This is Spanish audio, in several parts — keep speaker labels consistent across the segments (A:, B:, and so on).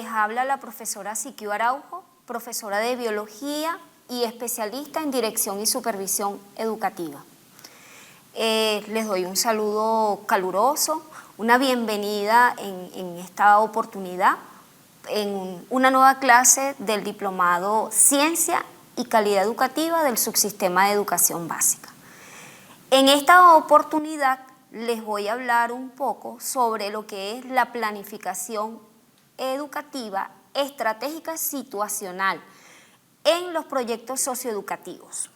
A: Les habla la profesora Siquio Araujo, profesora de Biología y especialista en Dirección y Supervisión Educativa. Les doy un saludo caluroso, una bienvenida en esta oportunidad en una nueva clase del Diplomado Ciencia y Calidad Educativa del Subsistema de Educación Básica. En esta oportunidad les voy a hablar un poco sobre lo que es la planificación educativa estratégica situacional en los proyectos socioeducativos.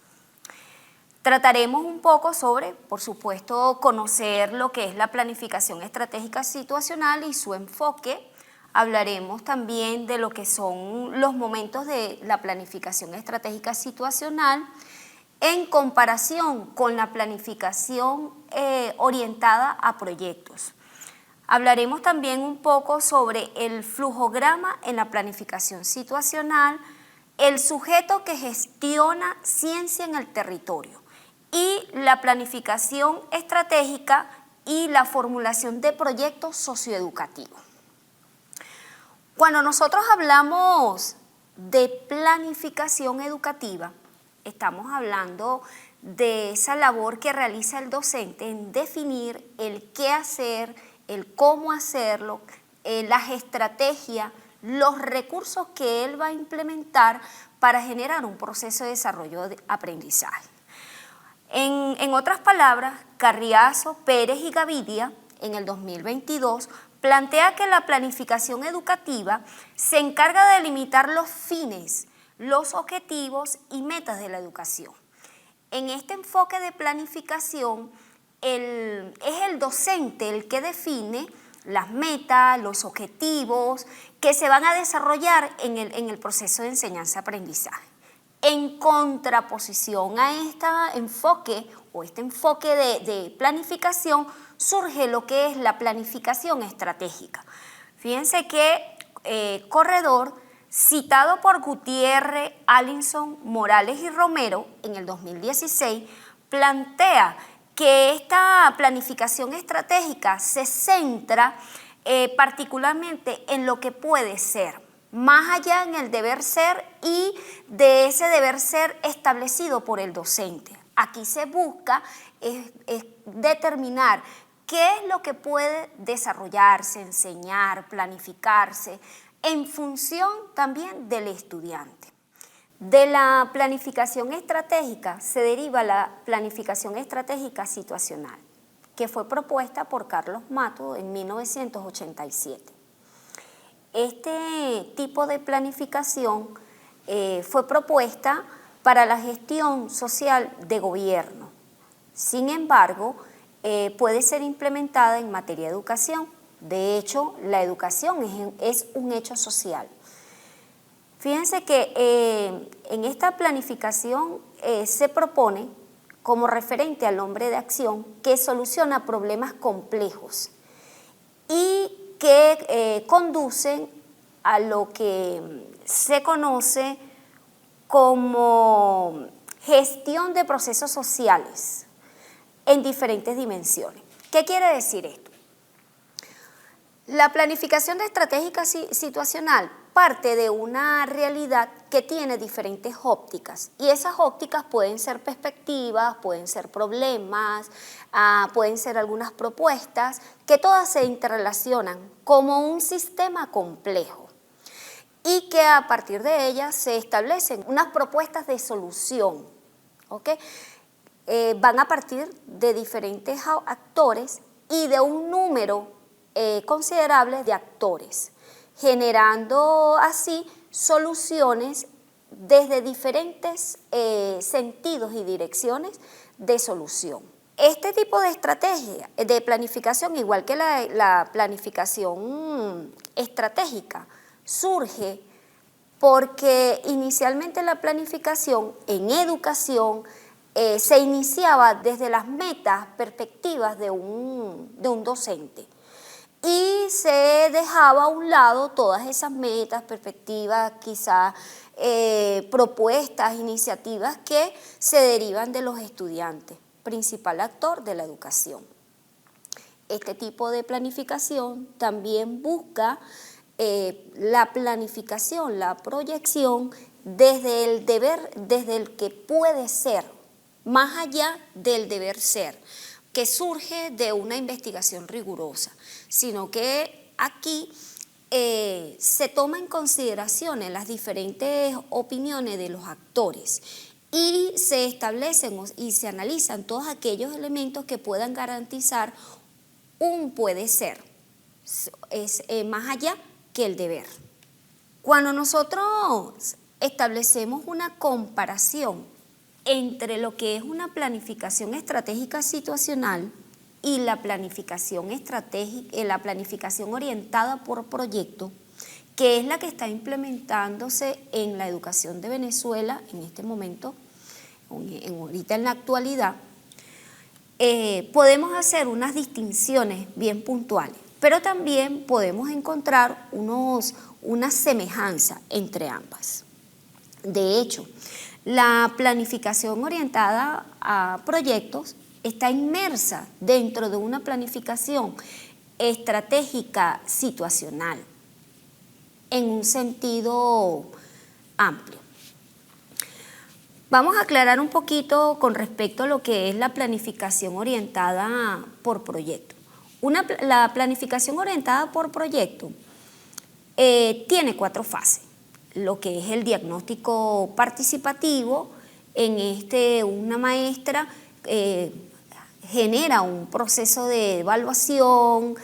A: Trataremos un poco sobre, por supuesto, conocer lo que es la planificación estratégica situacional y su enfoque. Hablaremos también de lo que son los momentos de la planificación estratégica situacional en comparación con la planificación orientada a proyectos. Hablaremos también un poco sobre el flujograma en la planificación situacional, el sujeto que gestiona ciencia en el territorio y la planificación estratégica y la formulación de proyectos socioeducativos. Cuando nosotros hablamos de planificación educativa, estamos hablando de esa labor que realiza el docente en definir el qué hacer, el cómo hacerlo, las estrategias, los recursos que él va a implementar para generar un proceso de desarrollo de aprendizaje. En otras palabras, Carriazo, Pérez y Gavidia, en el 2022, plantea que la planificación educativa se encarga de delimitar los fines, los objetivos y metas de la educación. En este enfoque de planificación, es el docente el que define las metas, los objetivos que se van a desarrollar en el proceso de enseñanza-aprendizaje. En contraposición a este enfoque de planificación surge lo que es la planificación estratégica. Fíjense que Corredor, citado por Gutiérrez, Allinson, Morales y Romero en el 2016, plantea que esta planificación estratégica se centra particularmente en lo que puede ser, más allá en el deber ser y de ese deber ser establecido por el docente. Aquí se busca determinar qué es lo que puede desarrollarse, enseñar, planificarse, en función también del estudiante. De la planificación estratégica se deriva la planificación estratégica situacional, que fue propuesta por Carlos Mato en 1987. Este tipo de planificación fue propuesta para la gestión social de gobierno. Sin embargo, puede ser implementada en materia de educación. De hecho, la educación es un hecho social. Fíjense que en esta planificación se propone como referente al hombre de acción que soluciona problemas complejos y que conducen a lo que se conoce como gestión de procesos sociales en diferentes dimensiones. ¿Qué quiere decir esto? La planificación estratégica situacional parte de una realidad que tiene diferentes ópticas y esas ópticas pueden ser perspectivas, pueden ser problemas, pueden ser algunas propuestas que todas se interrelacionan como un sistema complejo y que a partir de ellas se establecen unas propuestas de solución, ¿ok? Van a partir de diferentes actores y de un número considerable de actores, generando así soluciones desde diferentes sentidos y direcciones de solución. Este tipo de estrategia de planificación, igual que la planificación estratégica, surge porque inicialmente la planificación en educación se iniciaba desde las metas, perspectivas de un docente. Y se dejaba a un lado todas esas metas, perspectivas, quizás propuestas, iniciativas que se derivan de los estudiantes, principal actor de la educación. Este tipo de planificación también busca la planificación, la proyección desde el deber, desde el que puede ser, más allá del deber ser, que surge de una investigación rigurosa, sino que aquí se toma en consideración en las diferentes opiniones de los actores y se establecen y se analizan todos aquellos elementos que puedan garantizar un puede ser, es más allá que el deber. Cuando nosotros establecemos una comparación entre lo que es una planificación estratégica situacional y la planificación estratégica, la planificación orientada por proyecto, que es la que está implementándose en la educación de Venezuela en este momento, ahorita en la actualidad, podemos hacer unas distinciones bien puntuales, pero también podemos encontrar una semejanza entre ambas. De hecho, la planificación orientada a proyectos está inmersa dentro de una planificación estratégica situacional en un sentido amplio. Vamos a aclarar un poquito con respecto a lo que es la planificación orientada por proyecto. La planificación orientada por proyecto tiene 4 fases. Lo que es el diagnóstico participativo, una maestra genera un proceso de evaluación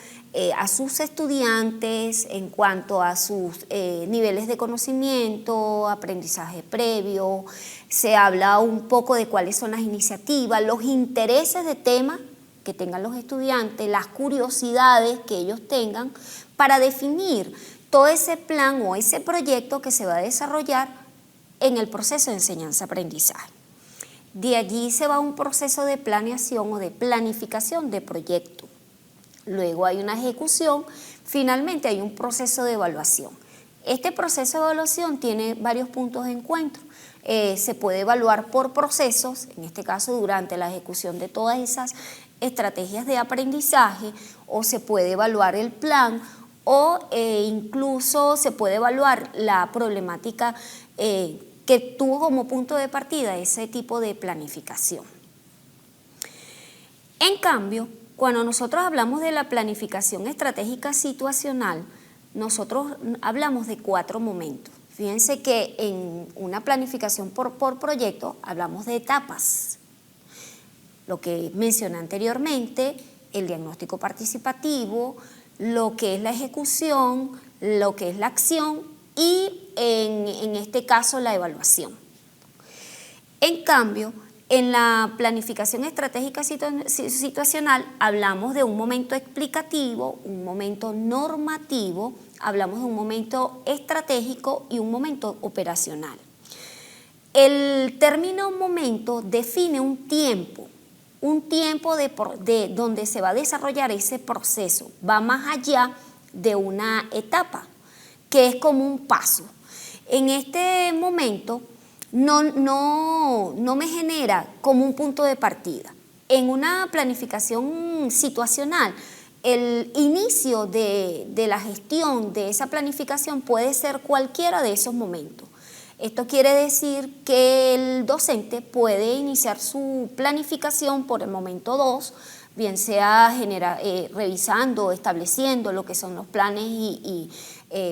A: a sus estudiantes en cuanto a sus niveles de conocimiento, aprendizaje previo, se habla un poco de cuáles son las iniciativas, los intereses de temas que tengan los estudiantes, las curiosidades que ellos tengan para definir todo ese plan o ese proyecto que se va a desarrollar en el proceso de enseñanza-aprendizaje. De allí se va a un proceso de planeación o de planificación de proyecto. Luego hay una ejecución, finalmente hay un proceso de evaluación. Este proceso de evaluación tiene varios puntos de encuentro. Se puede evaluar por procesos, en este caso durante la ejecución de todas esas estrategias de aprendizaje, o se puede evaluar el plan, o incluso se puede evaluar la problemática que tuvo como punto de partida ese tipo de planificación. En cambio, cuando nosotros hablamos de la planificación estratégica situacional, nosotros hablamos de 4 momentos. Fíjense que en una planificación por proyecto hablamos de etapas. Lo que mencioné anteriormente, el diagnóstico participativo, lo que es la ejecución, lo que es la acción y en este caso la evaluación. En cambio, en la planificación estratégica situacional hablamos de un momento explicativo, un momento normativo, hablamos de un momento estratégico y un momento operacional. El término momento define un tiempo de donde se va a desarrollar ese proceso, va más allá de una etapa, que es como un paso. En este momento no me genera como un punto de partida. En una planificación situacional, el inicio de la gestión de esa planificación puede ser cualquiera de esos momentos. Esto quiere decir que el docente puede iniciar su planificación por el momento 2, bien sea revisando, estableciendo lo que son los planes y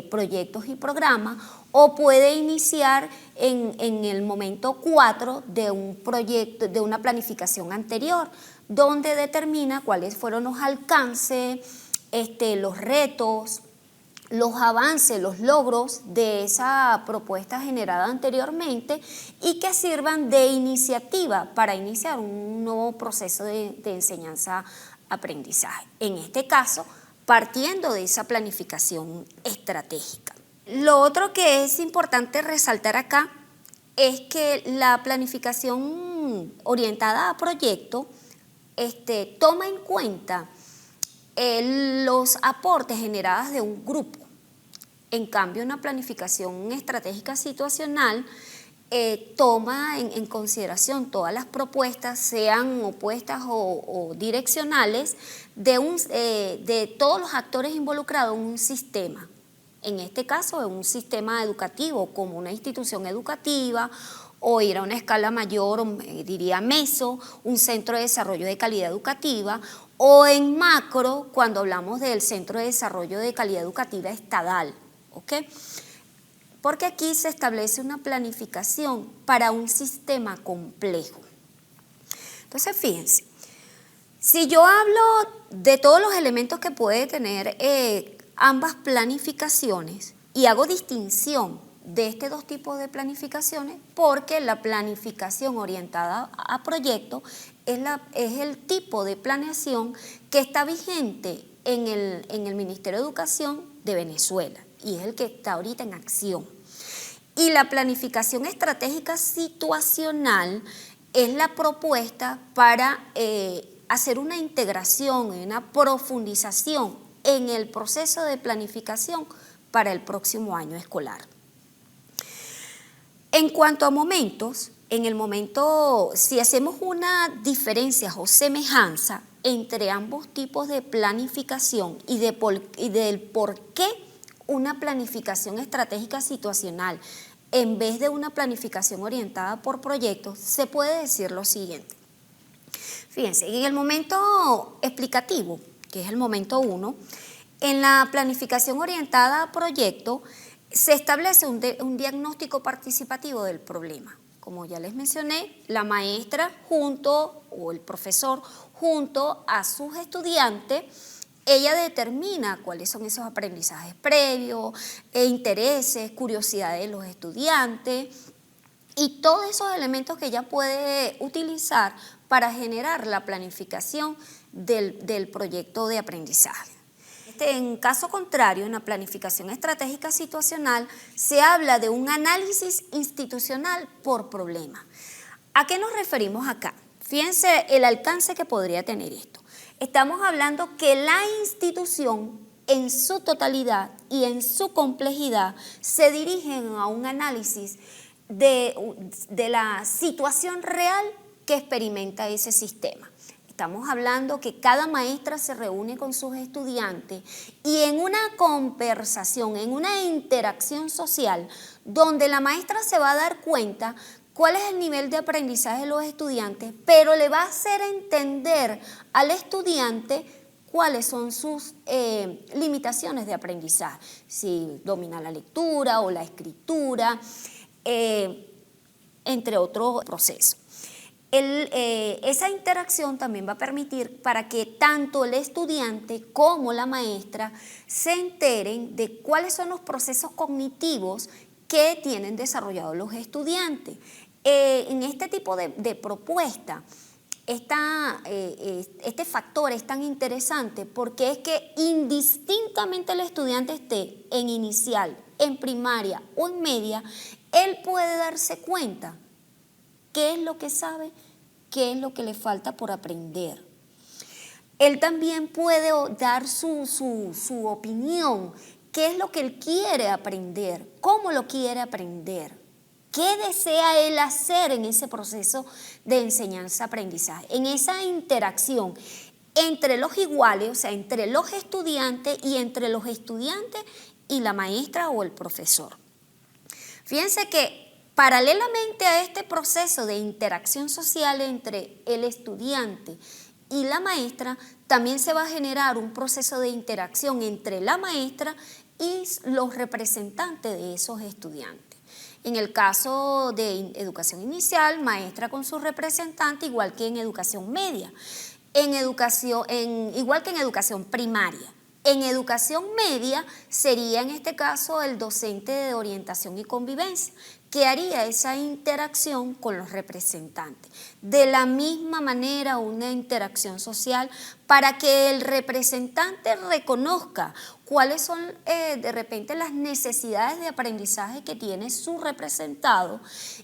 A: proyectos y programas, o puede iniciar en el momento 4 de un proyecto, de una planificación anterior, donde determina cuáles fueron los alcances, los retos, los avances, los logros de esa propuesta generada anteriormente y que sirvan de iniciativa para iniciar un nuevo proceso de enseñanza-aprendizaje. En este caso, partiendo de esa planificación estratégica. Lo otro que es importante resaltar acá es que la planificación orientada a proyecto toma en cuenta los aportes generados de un grupo. En cambio, una planificación estratégica situacional toma en consideración todas las propuestas, sean opuestas o direccionales, de todos los actores involucrados en un sistema. en este caso en un sistema educativo como una institución educativa, o ir a una escala mayor, diría MESO, un centro de desarrollo de calidad educativa, o en macro, cuando hablamos del centro de desarrollo de calidad educativa estadal, ¿ok? Porque aquí se establece una planificación para un sistema complejo. Entonces, fíjense, si yo hablo de todos los elementos que puede tener ambas planificaciones y hago distinción de estos dos tipos de planificaciones, porque la planificación orientada a proyectos es el tipo de planeación que está vigente en el Ministerio de Educación de Venezuela y es el que está ahorita en acción. Y la planificación estratégica situacional es la propuesta para hacer una integración, una profundización en el proceso de planificación para el próximo año escolar. En cuanto a momentos, en el momento, si hacemos una diferencia o semejanza entre ambos tipos de planificación y del por qué una planificación estratégica situacional en vez de una planificación orientada por proyectos, se puede decir lo siguiente. Fíjense, en el momento explicativo, que es el momento 1, en la planificación orientada a proyecto, se establece un diagnóstico participativo del problema. Como ya les mencioné, la maestra o el profesor junto a sus estudiantes, ella determina cuáles son esos aprendizajes previos, intereses, curiosidades de los estudiantes y todos esos elementos que ella puede utilizar para generar la planificación del proyecto de aprendizaje. En caso contrario, en la planificación estratégica situacional se habla de un análisis institucional por problema. ¿A qué nos referimos acá? Fíjense el alcance que podría tener esto. Estamos hablando que la institución en su totalidad y en su complejidad se dirigen a un análisis de la situación real que experimenta ese sistema. Estamos hablando que cada maestra se reúne con sus estudiantes y en una conversación, en una interacción social, donde la maestra se va a dar cuenta cuál es el nivel de aprendizaje de los estudiantes, pero le va a hacer entender al estudiante cuáles son sus limitaciones de aprendizaje, si domina la lectura o la escritura, entre otros procesos. Esa interacción también va a permitir para que tanto el estudiante como la maestra se enteren de cuáles son los procesos cognitivos que tienen desarrollados los estudiantes. En este tipo de propuesta, este factor es tan interesante porque es que indistintamente el estudiante esté en inicial, en primaria o en media, él puede darse cuenta qué es lo que sabe, qué es lo que le falta por aprender. Él también puede dar su opinión, qué es lo que él quiere aprender, cómo lo quiere aprender, qué desea él hacer en ese proceso de enseñanza-aprendizaje, en esa interacción entre los iguales, o sea, entre los estudiantes y entre los estudiantes y la maestra o el profesor. Fíjense que paralelamente a este proceso de interacción social entre el estudiante y la maestra, también se va a generar un proceso de interacción entre la maestra y los representantes de esos estudiantes. En el caso de educación inicial, maestra con sus representantes, igual que en educación media, igual que en educación primaria. En educación media sería en este caso el docente de orientación y convivencia, que haría esa interacción con los representantes. De la misma manera, una interacción social para que el representante reconozca cuáles son de repente las necesidades de aprendizaje que tiene su representado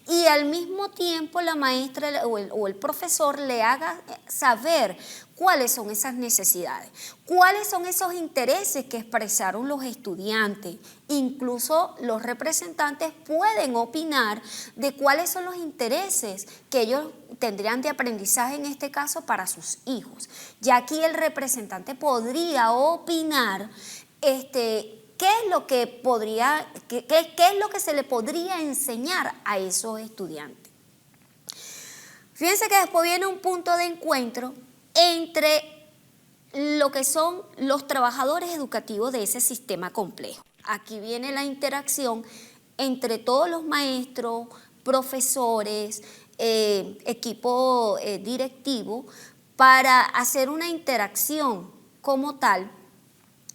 A: y al mismo tiempo la maestra o el profesor le haga saber cuáles son esas necesidades, cuáles son esos intereses que expresaron los estudiantes. Incluso los representantes pueden opinar de cuáles son los intereses que ellos tendrían de aprendizaje en este caso para sus hijos. Ya aquí el representante podría opinar ¿qué es lo que qué es lo que se le podría enseñar a esos estudiantes? Fíjense que después viene un punto de encuentro entre lo que son los trabajadores educativos de ese sistema complejo. Aquí viene la interacción entre todos los maestros, profesores, equipo directivo, para hacer una interacción como tal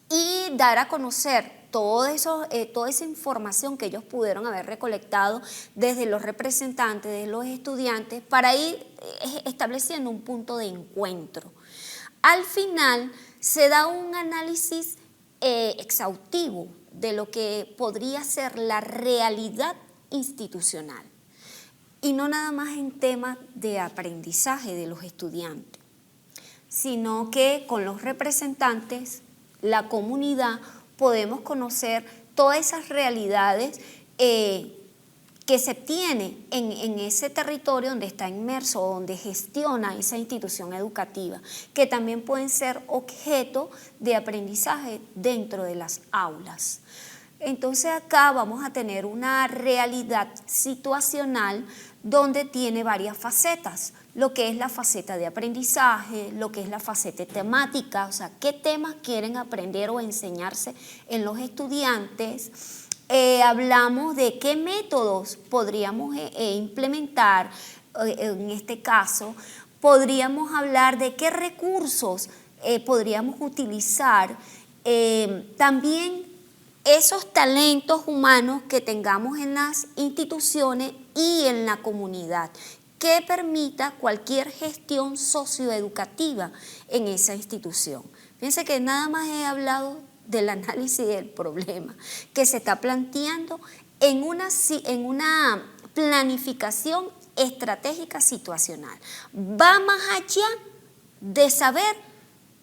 A: y dar a conocer toda esa información que ellos pudieron haber recolectado desde los representantes, de los estudiantes, para ir estableciendo un punto de encuentro. Al final se da un análisis exhaustivo de lo que podría ser la realidad institucional y no nada más en temas de aprendizaje de los estudiantes, sino que con los representantes, la comunidad, podemos conocer todas esas realidades que se tiene en ese territorio donde está inmerso, donde gestiona esa institución educativa, que también pueden ser objeto de aprendizaje dentro de las aulas. Entonces acá vamos a tener una realidad situacional donde tiene varias facetas, lo que es la faceta de aprendizaje, lo que es la faceta temática, o sea, qué temas quieren aprender o enseñarse en los estudiantes. Hablamos de qué métodos podríamos implementar, en este caso, podríamos hablar de qué recursos podríamos utilizar, también esos talentos humanos que tengamos en las instituciones y en la comunidad, que permita cualquier gestión socioeducativa en esa institución. Fíjense que nada más he hablado del análisis del problema que se está planteando en una planificación estratégica situacional. Va más allá de saber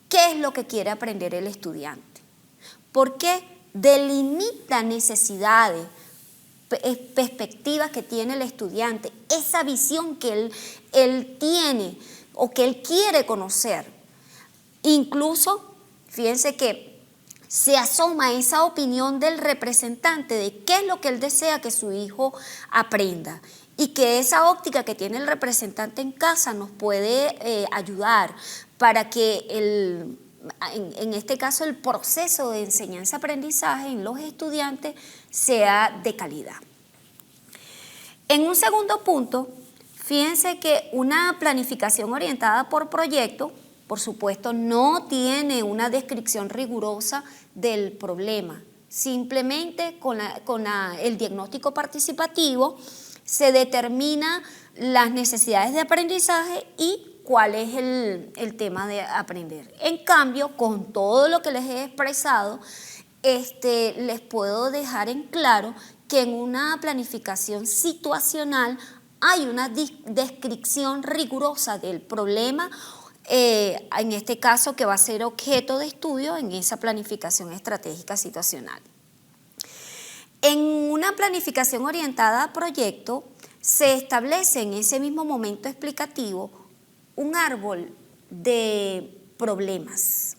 A: qué es lo que quiere aprender el estudiante, porque delimita necesidades, perspectivas que tiene el estudiante, esa visión que él tiene o que él quiere conocer. Incluso, fíjense que se asoma esa opinión del representante de qué es lo que él desea que su hijo aprenda, y que esa óptica que tiene el representante en casa nos puede ayudar para que en este caso el proceso de enseñanza-aprendizaje en los estudiantes sea de calidad. En un segundo punto, fíjense que una planificación orientada por proyecto, por supuesto, no tiene una descripción rigurosa del problema. Simplemente con el diagnóstico participativo se determina las necesidades de aprendizaje y cuál es el tema de aprender. En cambio, con todo lo que les he expresado, les puedo dejar en claro que en una planificación situacional hay una descripción rigurosa del problema, en este caso que va a ser objeto de estudio en esa planificación estratégica situacional. En una planificación orientada a proyecto se establece en ese mismo momento explicativo un árbol de problemas.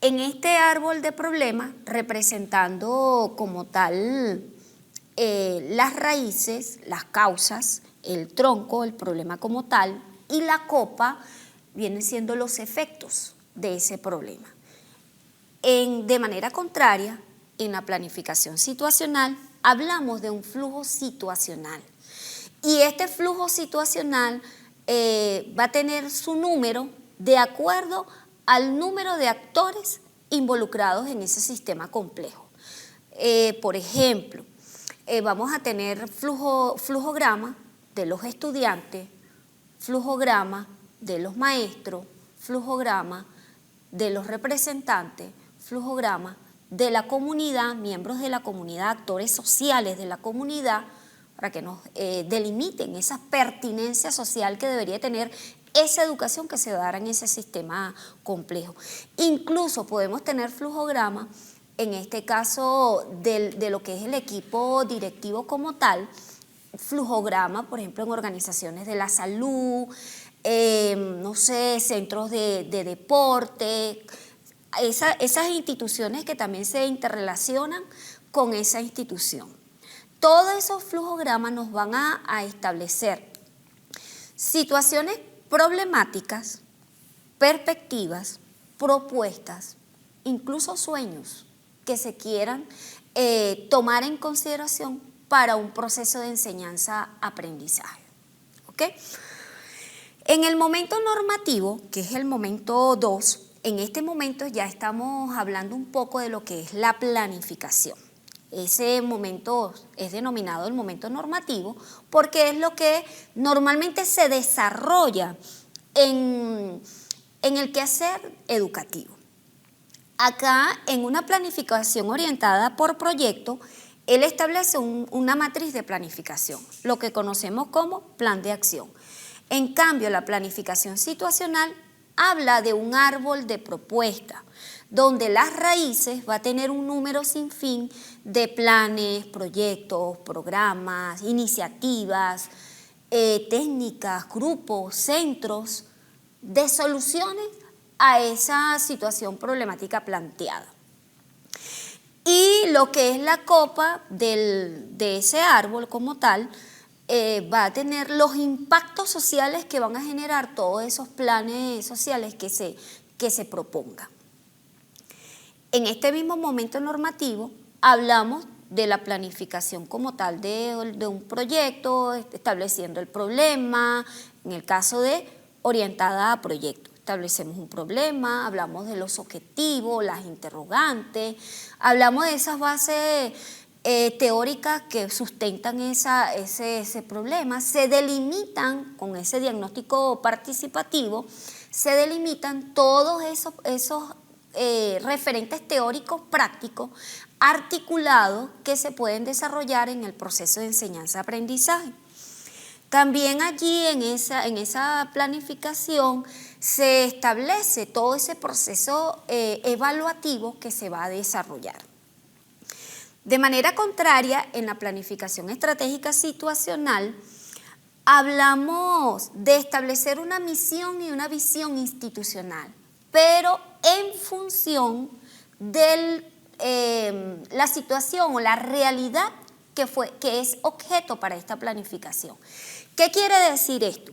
A: En este árbol de problemas, representando como tal las raíces, las causas, el tronco, el problema como tal, y la copa vienen siendo los efectos de ese problema. De manera contraria, en la planificación situacional hablamos de un flujo situacional, y este flujo situacional va a tener su número de acuerdo al número de actores involucrados en ese sistema complejo. Por ejemplo, vamos a tener flujograma de los estudiantes, flujograma de los maestros, flujograma de los representantes, flujograma de la comunidad, miembros de la comunidad, actores sociales de la comunidad, para que nos delimiten esa pertinencia social que debería tener esa educación que se dará en ese sistema complejo. Incluso podemos tener flujograma, en este caso de lo que es el equipo directivo como tal, flujograma, por ejemplo, en organizaciones de la salud, no sé, centros de deporte, esas instituciones que también se interrelacionan con esa institución. Todos esos flujogramas nos van a establecer situaciones problemáticas, perspectivas, propuestas, incluso sueños que se quieran tomar en consideración para un proceso de enseñanza-aprendizaje. ¿Ok? En el momento normativo, que es el momento 2, en este momento ya estamos hablando un poco de lo que es la planificación. Ese momento es denominado el momento normativo porque es lo que normalmente se desarrolla en el quehacer educativo. Acá, en una planificación orientada por proyecto, él establece una matriz de planificación, lo que conocemos como plan de acción. En cambio, la planificación situacional habla de un árbol de propuesta, donde las raíces va a tener un número sin fin de planes, proyectos, programas, iniciativas, técnicas, grupos, centros de soluciones a esa situación problemática planteada. Y lo que es la copa de ese árbol como tal, va a tener los impactos sociales que van a generar todos esos planes sociales que se propongan. En este mismo momento normativo hablamos de la planificación como tal de un proyecto, estableciendo el problema, en el caso de orientada a proyectos. Establecemos un problema, hablamos de los objetivos, las interrogantes, hablamos de esas bases teóricas que sustentan ese problema, se delimitan con ese diagnóstico participativo, se delimitan todos esos referentes teóricos prácticos articulados que se pueden desarrollar en el proceso de enseñanza-aprendizaje. También allí en esa planificación se establece todo ese proceso evaluativo que se va a desarrollar. De manera contraria, en la planificación estratégica situacional, hablamos de establecer una misión y una visión institucional, pero en función de la situación o la realidad que es objeto para esta planificación. ¿Qué quiere decir esto?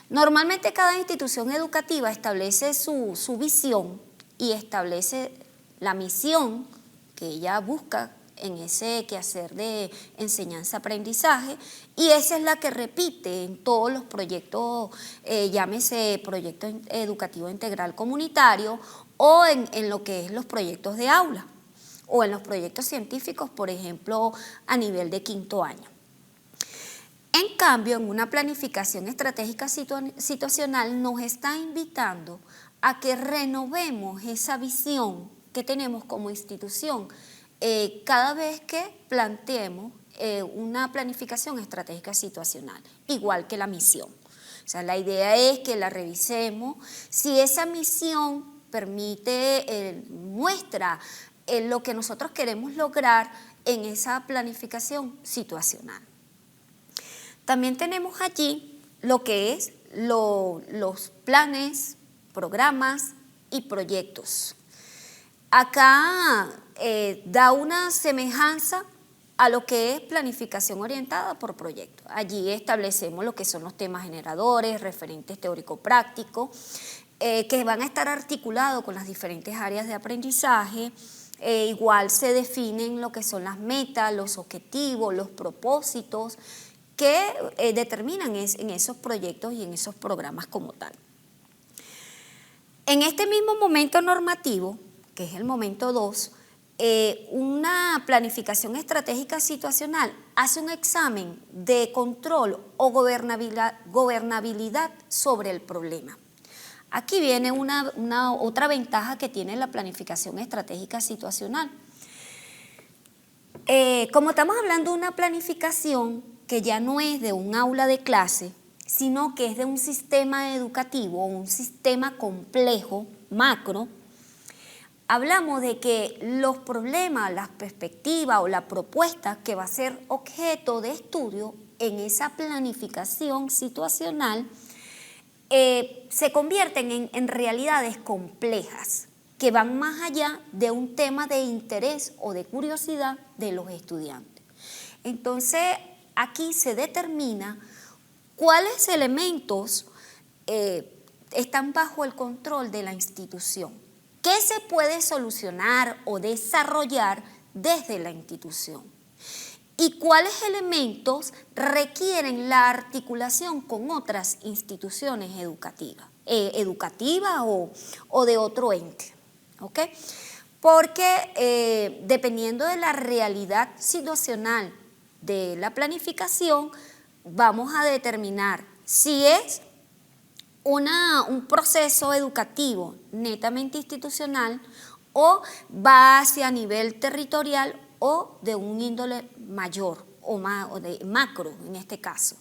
A: Normalmente cada institución educativa establece su visión y establece la misión que ella busca en ese quehacer de enseñanza-aprendizaje, y esa es la que repite en todos los proyectos, llámese proyecto educativo integral comunitario o en lo que es los proyectos de aula o en los proyectos científicos, por ejemplo, a nivel de quinto año. En cambio, en una planificación estratégica situacional nos está invitando a que renovemos esa visión que tenemos como institución cada vez que planteemos una planificación estratégica situacional, igual que la misión. O sea, la idea es que la revisemos si esa misión permite, muestra lo que nosotros queremos lograr en esa planificación situacional. También tenemos allí lo que es los planes, programas y proyectos. Acá da una semejanza a lo que es planificación orientada por proyecto. Allí establecemos lo que son los temas generadores, referentes teórico-prácticos, que van a estar articulados con las diferentes áreas de aprendizaje. Igual se definen lo que son las metas, los objetivos, los propósitos que determinan en esos proyectos y en esos programas como tal. En este mismo momento normativo, que es el momento 2, una planificación estratégica situacional hace un examen de control o gobernabilidad sobre el problema. Aquí viene otra ventaja que tiene la planificación estratégica situacional. Como estamos hablando de una planificación que ya no es de un aula de clase, sino que es de un sistema educativo, un sistema complejo, macro, hablamos de que los problemas, las perspectivas o la propuesta que va a ser objeto de estudio en esa planificación situacional se convierten en realidades complejas que van más allá de un tema de interés o de curiosidad de los estudiantes. Entonces, aquí se determina cuáles elementos están bajo el control de la institución. ¿Qué se puede solucionar o desarrollar desde la institución? ¿Y cuáles elementos requieren la articulación con otras instituciones educativas o de otro ente? ¿Ok? Porque dependiendo de la realidad situacional de la planificación, vamos a determinar si es un proceso educativo netamente institucional o va hacia nivel territorial o de un índole mayor o de macro en este caso.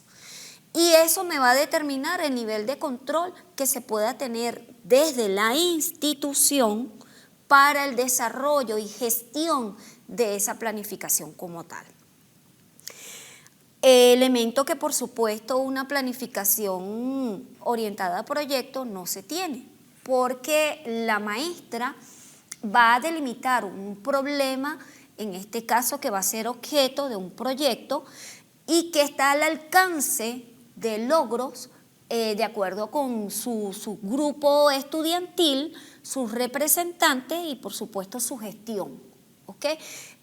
A: Y eso me va a determinar el nivel de control que se pueda tener desde la institución para el desarrollo y gestión de esa planificación como tal. Elemento que por supuesto una planificación orientada a proyectos no se tiene, porque la maestra va a delimitar un problema, en este caso que va a ser objeto de un proyecto y que está al alcance de logros de acuerdo con su grupo estudiantil, sus representantes y por supuesto su gestión. ¿Okay?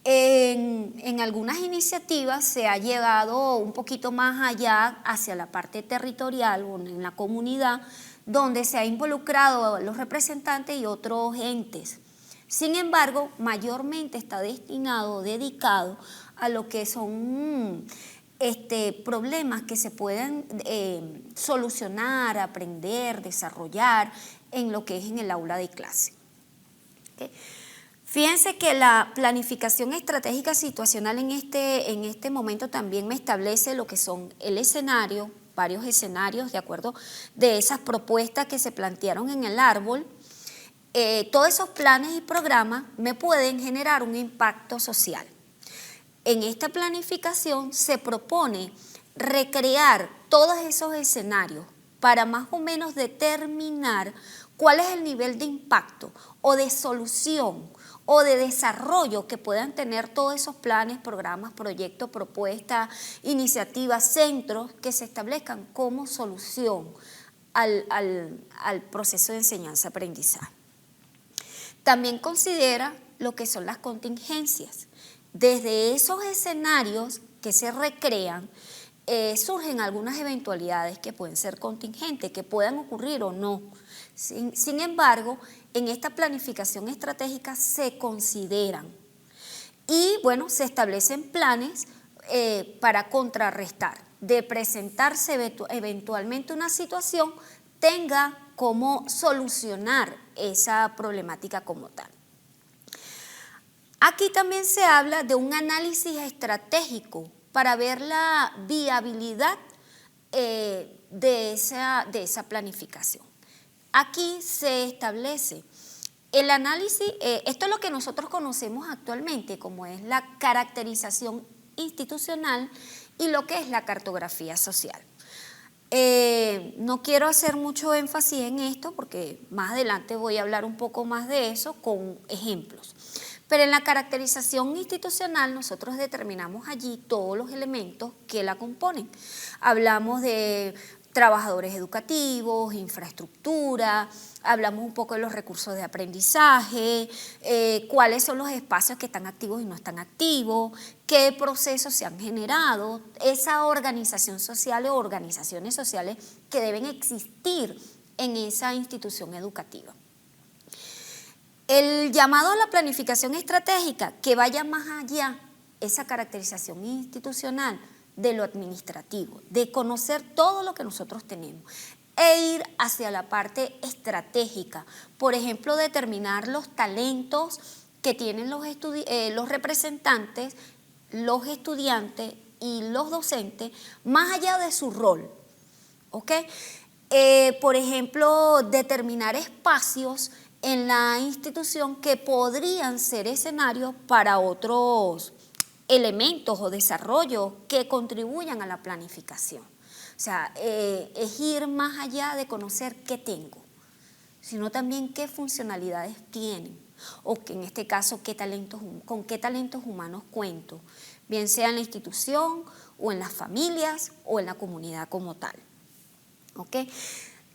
A: En algunas iniciativas se ha llegado un poquito más allá hacia la parte territorial o en la comunidad, donde se ha involucrado a los representantes y otros entes. Sin embargo, mayormente está dedicado a lo que son problemas que se pueden solucionar, aprender, desarrollar en lo que es en el aula de clase. ¿Okay? Fíjense que la planificación estratégica situacional en este momento también me establece lo que son el escenario, varios escenarios de acuerdo de esas propuestas que se plantearon en el árbol. Todos esos planes y programas me pueden generar un impacto social. En esta planificación se propone recrear todos esos escenarios para más o menos determinar cuál es el nivel de impacto o de solución o de desarrollo que puedan tener todos esos planes, programas, proyectos, propuestas, iniciativas, centros que se establezcan como solución al proceso de enseñanza-aprendizaje. También considera lo que son las contingencias. Desde esos escenarios que se recrean, surgen algunas eventualidades que pueden ser contingentes, que puedan ocurrir o no. Sin embargo, en esta planificación estratégica se consideran y, bueno, se establecen planes para contrarrestar, de presentarse eventualmente una situación, tenga cómo solucionar esa problemática como tal. Aquí también se habla de un análisis estratégico para ver la viabilidad de esa planificación. Aquí se establece el análisis, esto es lo que nosotros conocemos actualmente como es la caracterización institucional y lo que es la cartografía social. No quiero hacer mucho énfasis en esto porque más adelante voy a hablar un poco más de eso con ejemplos. Pero en la caracterización institucional nosotros determinamos allí todos los elementos que la componen. Hablamos de trabajadores educativos, infraestructura, hablamos un poco de los recursos de aprendizaje, cuáles son los espacios que están activos y no están activos, qué procesos se han generado, esa organización social o organizaciones sociales que deben existir en esa institución educativa. El llamado a la planificación estratégica que vaya más allá, esa caracterización institucional de lo administrativo, de conocer todo lo que nosotros tenemos e ir hacia la parte estratégica, por ejemplo, determinar los talentos que tienen los representantes, los estudiantes y los docentes, más allá de su rol, ¿ok? Por ejemplo, determinar espacios en la institución que podrían ser escenarios para otros elementos o desarrollos que contribuyan a la planificación. O sea, es ir más allá de conocer qué tengo, sino también qué funcionalidades tienen, o que en este caso con qué talentos humanos cuento, bien sea en la institución o en las familias o en la comunidad como tal. ¿Ok?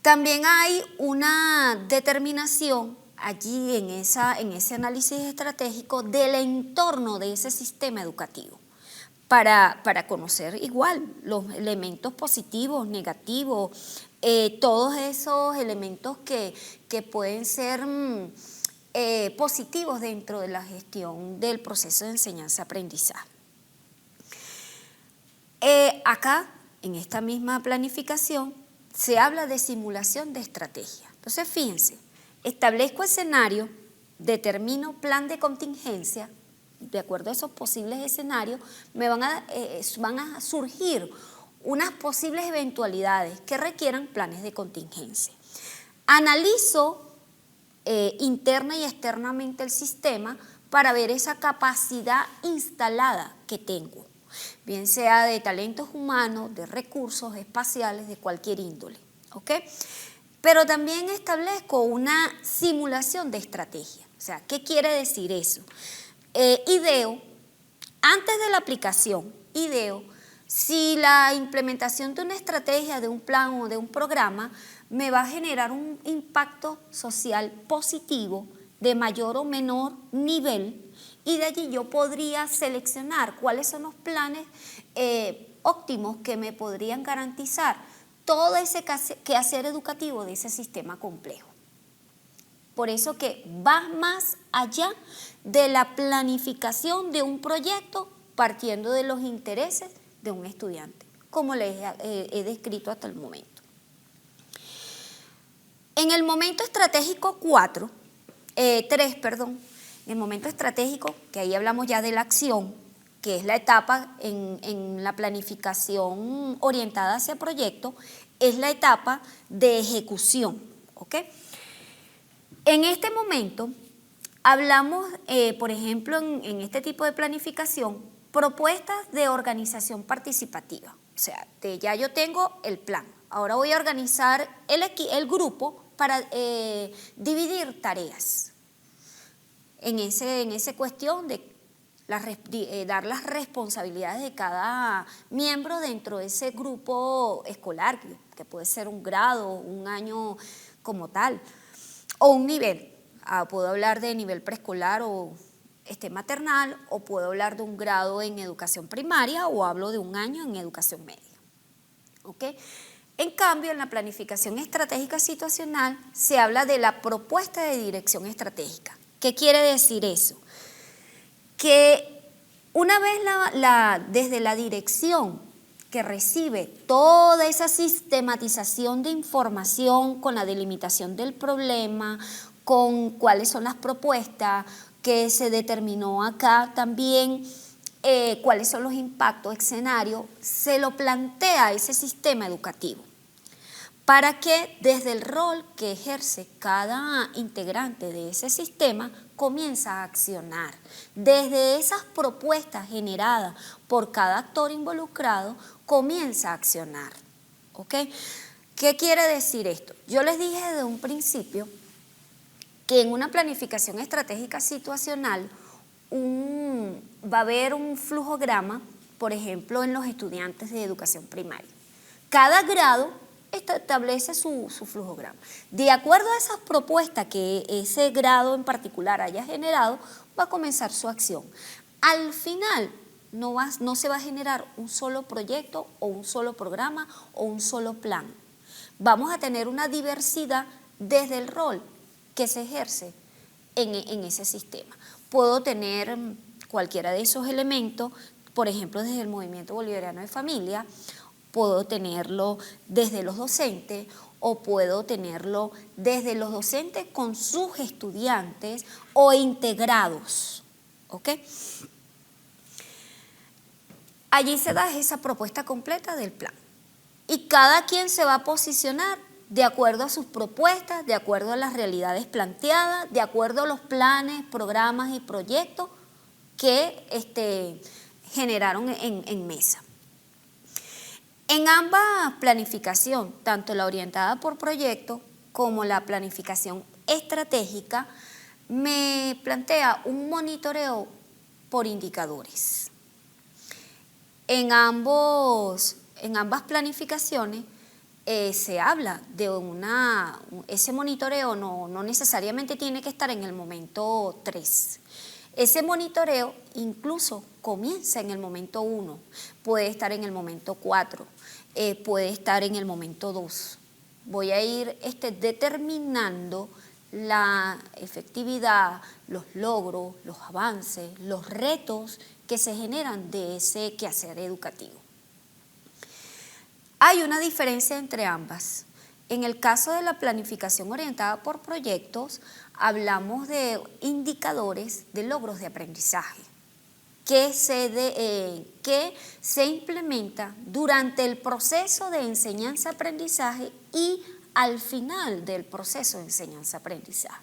A: También hay una determinación allí en ese análisis estratégico del entorno de ese sistema educativo para conocer igual los elementos positivos, negativos, todos esos elementos que pueden ser positivos dentro de la gestión del proceso de enseñanza-aprendizaje. Acá, en esta misma planificación, se habla de simulación de estrategia. Entonces, fíjense, establezco escenario, determino plan de contingencia, de acuerdo a esos posibles escenarios, van a surgir unas posibles eventualidades que requieran planes de contingencia. Analizo interna y externamente el sistema para ver esa capacidad instalada que tengo, bien sea de talentos humanos, de recursos espaciales, de cualquier índole, ¿ok? Pero también establezco una simulación de estrategia. O sea, ¿qué quiere decir eso? Ideo, antes de la aplicación, si la implementación de una estrategia, de un plan o de un programa me va a generar un impacto social positivo de mayor o menor nivel, y de allí yo podría seleccionar cuáles son los planes óptimos que me podrían garantizar todo ese quehacer educativo de ese sistema complejo. Por eso que va más allá de la planificación de un proyecto partiendo de los intereses de un estudiante, como les he descrito hasta el momento. En el momento estratégico 3, en el momento estratégico, que ahí hablamos ya de la acción, que es la etapa en la planificación orientada hacia proyecto, es la etapa de ejecución, ¿ok? En este momento hablamos, por ejemplo, en este tipo de planificación, propuestas de organización participativa. O sea, ya yo tengo el plan, ahora voy a organizar el grupo para dividir tareas. En esa cuestión de dar las responsabilidades de cada miembro dentro de ese grupo escolar, que puede ser un grado, un año como tal, o un nivel. Puedo hablar de nivel preescolar o maternal, o puedo hablar de un grado en educación primaria, o hablo de un año en educación media. ¿Ok? En cambio, en la planificación estratégica situacional se habla de la propuesta de dirección estratégica. ¿Qué quiere decir eso? Que una vez desde la dirección que recibe toda esa sistematización de información con la delimitación del problema, con cuáles son las propuestas que se determinó acá también, cuáles son los impactos, escenarios, se lo plantea a ese sistema educativo para que desde el rol que ejerce cada integrante de ese sistema comienza a accionar. Desde esas propuestas generadas por cada actor involucrado, comienza a accionar. ¿Ok? ¿Qué quiere decir esto? Yo les dije desde un principio que en una planificación estratégica situacional va a haber un flujograma, por ejemplo, en los estudiantes de educación primaria. Cada grado establece su flujograma. De acuerdo a esas propuestas que ese grado en particular haya generado, va a comenzar su acción. Al final no se va a generar un solo proyecto o un solo programa o un solo plan. Vamos a tener una diversidad desde el rol que se ejerce en ese sistema. Puedo tener cualquiera de esos elementos, por ejemplo, desde el Movimiento Bolivariano de Familia, puedo tenerlo desde los docentes o puedo tenerlo desde los docentes con sus estudiantes o integrados. ¿Ok? Allí se da esa propuesta completa del plan y cada quien se va a posicionar de acuerdo a sus propuestas, de acuerdo a las realidades planteadas, de acuerdo a los planes, programas y proyectos que generaron en mesa. En ambas planificación, tanto la orientada por proyecto como la planificación estratégica, me plantea un monitoreo por indicadores. En ambas planificaciones se habla de ese monitoreo no necesariamente tiene que estar en el momento 3. Ese monitoreo incluso comienza en el momento 1, puede estar en el momento 4, puede estar en el momento 2. Voy a ir determinando la efectividad, los logros, los avances, los retos que se generan de ese quehacer educativo. Hay una diferencia entre ambas. En el caso de la planificación orientada por proyectos, hablamos de indicadores de logros de aprendizaje que se implementa durante el proceso de enseñanza-aprendizaje y al final del proceso de enseñanza-aprendizaje.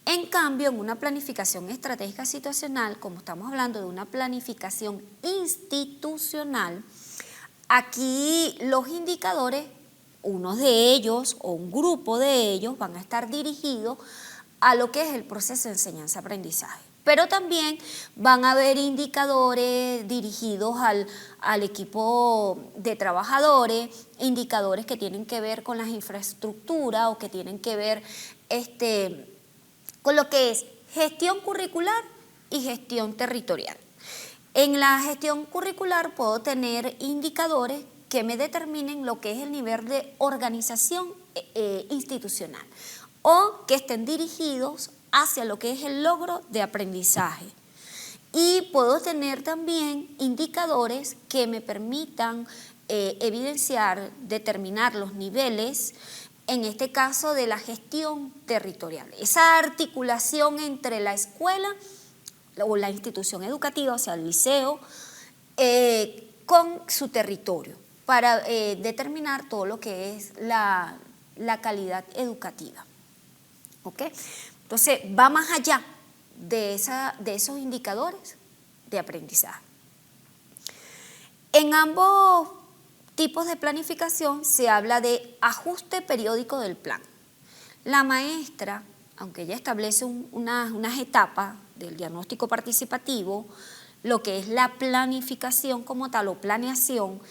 A: En cambio, en una planificación estratégica situacional, como estamos hablando de una planificación institucional, aquí los indicadores, unos de ellos o un grupo de ellos van a estar dirigidos a lo que es el proceso de enseñanza-aprendizaje. Pero también van a haber indicadores dirigidos al equipo de trabajadores, indicadores que tienen que ver con las infraestructuras o que tienen que ver con lo que es gestión curricular y gestión territorial. En la gestión curricular puedo tener indicadores que me determinen lo que es el nivel de organización institucional o que estén dirigidos hacia lo que es el logro de aprendizaje. Y puedo tener también indicadores que me permitan evidenciar, determinar los niveles, en este caso de la gestión territorial. Esa articulación entre la escuela o la institución educativa, o sea, el liceo, con su territorio, para determinar todo lo que es la calidad educativa. ¿Ok? Entonces, va más allá de esos indicadores de aprendizaje. En ambos tipos de planificación se habla de ajuste periódico del plan. La maestra, aunque ella establece unas etapas del diagnóstico participativo, lo que es la planificación como tal o planeación,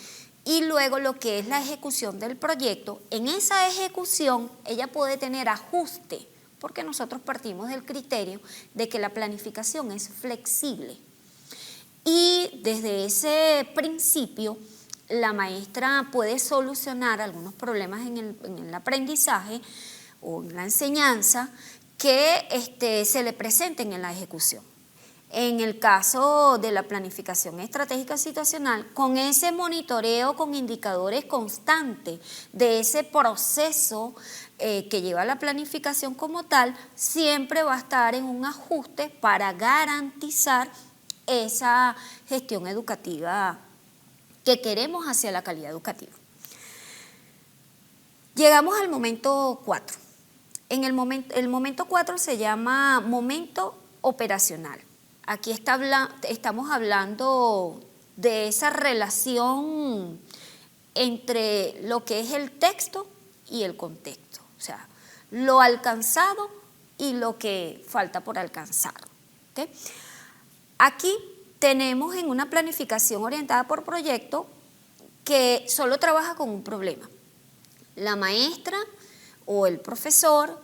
A: y luego lo que es la ejecución del proyecto, en esa ejecución ella puede tener ajuste, porque nosotros partimos del criterio de que la planificación es flexible. Y desde ese principio, la maestra puede solucionar algunos problemas en el aprendizaje o en la enseñanza que se le presenten en la ejecución. En el caso de la planificación estratégica situacional, con ese monitoreo con indicadores constantes de ese proceso que lleva a la planificación como tal, siempre va a estar en un ajuste para garantizar esa gestión educativa que queremos hacia la calidad educativa. Llegamos al momento 4. El momento 4 se llama momento operacional. Aquí estamos hablando de esa relación entre lo que es el texto y el contexto, o sea, lo alcanzado y lo que falta por alcanzar. ¿Okay? Aquí tenemos en una planificación orientada por proyecto que solo trabaja con un problema. La maestra o el profesor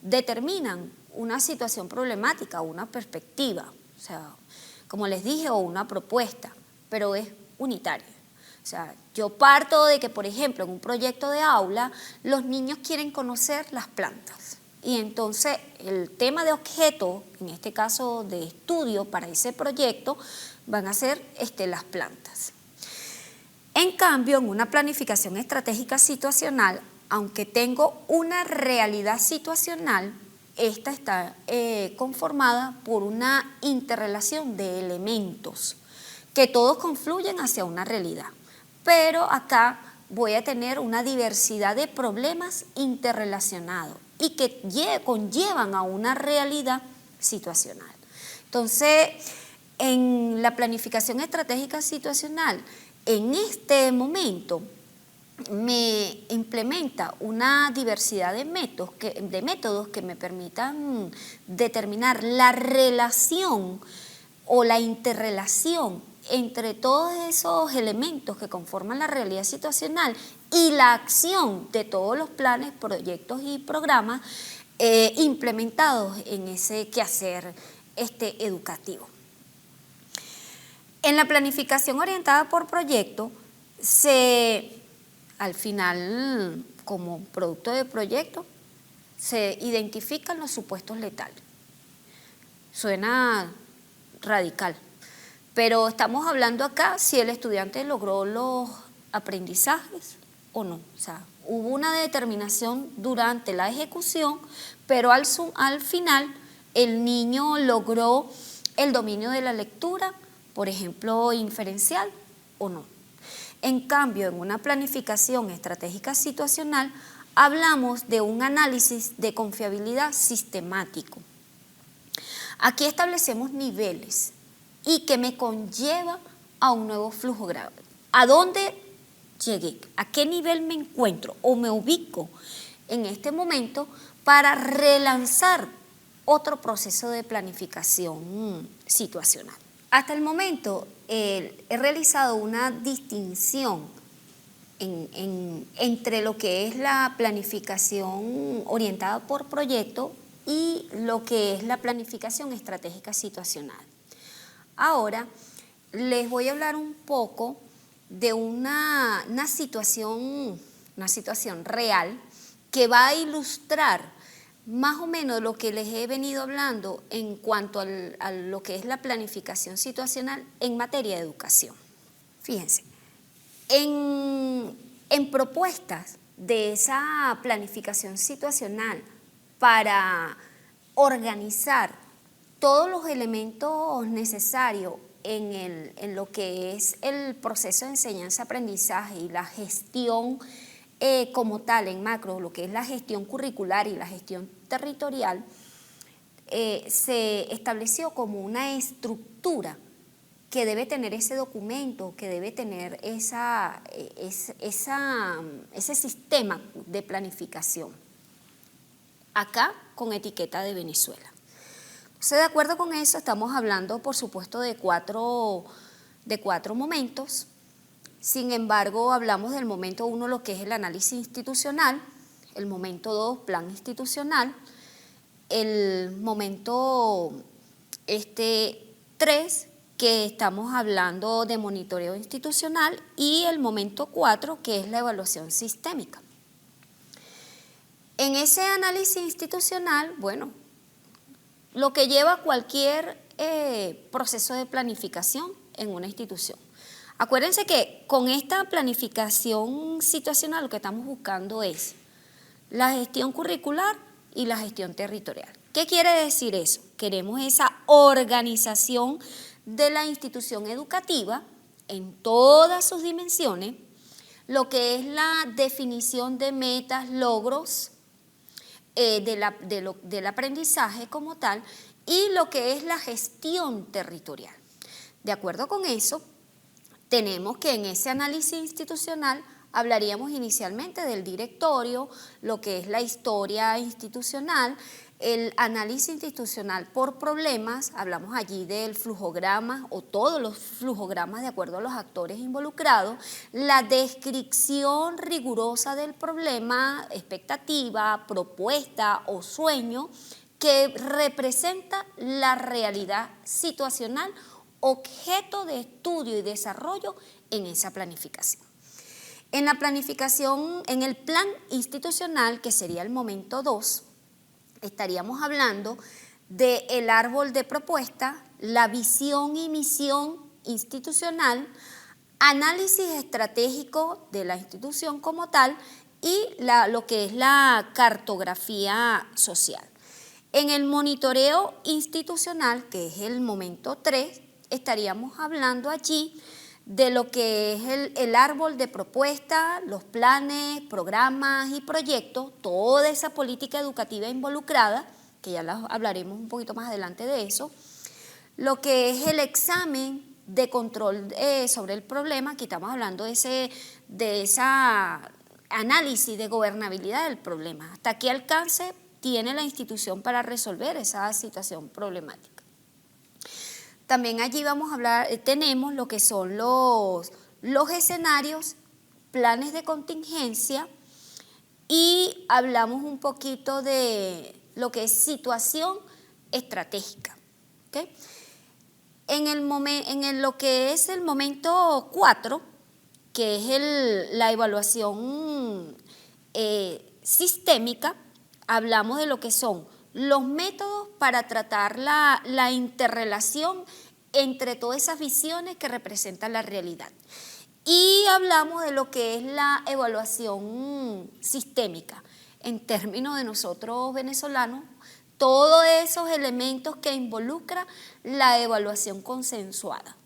A: determinan una situación problemática o una perspectiva, o sea, como les dije, o una propuesta, pero es unitaria. O sea, yo parto de que, por ejemplo, en un proyecto de aula, los niños quieren conocer las plantas. Y entonces el tema de objeto, en este caso de estudio para ese proyecto, van a ser las plantas. En cambio, en una planificación estratégica situacional, aunque tengo una realidad situacional, esta está conformada por una interrelación de elementos que todos confluyen hacia una realidad. Pero acá voy a tener una diversidad de problemas interrelacionados y que conllevan a una realidad situacional. Entonces, en la planificación estratégica situacional, en este momento, me implementa una diversidad de métodos que me permitan determinar la relación o la interrelación entre todos esos elementos que conforman la realidad situacional y la acción de todos los planes, proyectos y programas implementados en ese quehacer educativo. En la planificación orientada por proyecto, al final, como producto de proyecto, se identifican los supuestos letales. Suena radical, pero estamos hablando acá si el estudiante logró los aprendizajes o no. O sea, hubo una determinación durante la ejecución, pero al final el niño logró el dominio de la lectura, por ejemplo, inferencial o no. En cambio, en una planificación estratégica situacional, hablamos de un análisis de confiabilidad sistemático. Aquí establecemos niveles y que me conlleva a un nuevo flujo grado. ¿A dónde llegué? ¿A qué nivel me encuentro o me ubico en este momento para relanzar otro proceso de planificación situacional? Hasta el momento he realizado una distinción entre lo que es la planificación orientada por proyecto y lo que es la planificación estratégica situacional. Ahora les voy a hablar un poco de una situación real que va a ilustrar más o menos lo que les he venido hablando en cuanto a lo que es la planificación situacional en materia de educación. Fíjense, en propuestas de esa planificación situacional para organizar todos los elementos necesarios en lo que es el proceso de enseñanza-aprendizaje y la gestión como tal en macro, lo que es la gestión curricular y la gestión territorial, se estableció como una estructura que debe tener ese documento, que debe tener ese sistema de planificación. Acá con etiqueta de Venezuela. Entonces, de acuerdo con eso, estamos hablando, por supuesto, de cuatro momentos. Sin embargo, hablamos del momento 1, lo que es el análisis institucional, el momento 2, plan institucional, el momento 3, que estamos hablando de monitoreo institucional, y el momento 4, que es la evaluación sistémica. En ese análisis institucional, bueno, lo que lleva cualquier proceso de planificación en una institución. Acuérdense que con esta planificación situacional lo que estamos buscando es la gestión curricular y la gestión territorial. ¿Qué quiere decir eso? Queremos esa organización de la institución educativa en todas sus dimensiones, lo que es la definición de metas, logros del aprendizaje como tal, y lo que es la gestión territorial. De acuerdo con eso, tenemos que en ese análisis institucional hablaríamos inicialmente del directorio, lo que es la historia institucional, el análisis institucional por problemas, hablamos allí del flujograma o todos los flujogramas de acuerdo a los actores involucrados, la descripción rigurosa del problema, expectativa, propuesta o sueño que representa la realidad situacional, objeto de estudio y desarrollo en esa planificación. En la planificación, en el plan institucional, que sería el momento 2, estaríamos hablando del árbol de propuesta, la visión y misión institucional, análisis estratégico de la institución como tal y lo que es la cartografía social. En el monitoreo institucional, que es el momento 3, estaríamos hablando allí de lo que es el árbol de propuesta, los planes, programas y proyectos, toda esa política educativa involucrada, que ya hablaremos un poquito más adelante de eso, lo que es el examen de control sobre el problema. Aquí estamos hablando de esa análisis de gobernabilidad del problema. ¿Hasta qué alcance tiene la institución para resolver esa situación problemática? También allí vamos a hablar, tenemos lo que son los escenarios, planes de contingencia, y hablamos un poquito de lo que es situación estratégica. ¿Okay? En lo que es el momento 4, que es la evaluación sistémica, hablamos de lo que son los métodos para tratar la interrelación entre todas esas visiones que representan la realidad. Y hablamos de lo que es la evaluación sistémica. En términos de nosotros venezolanos, todos esos elementos que involucra la evaluación consensuada,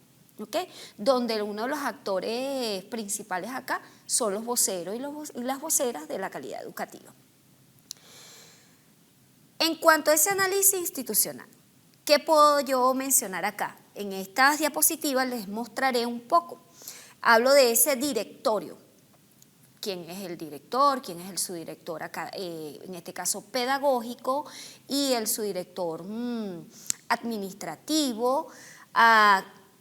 A: ¿okay? Donde uno de los actores principales acá son los voceros y las voceras de la calidad educativa. En cuanto a ese análisis institucional, ¿qué puedo yo mencionar acá? En estas diapositivas les mostraré un poco. Hablo de ese directorio. ¿Quién es el director? ¿Quién es el subdirector acá? En este caso pedagógico, y el subdirector administrativo,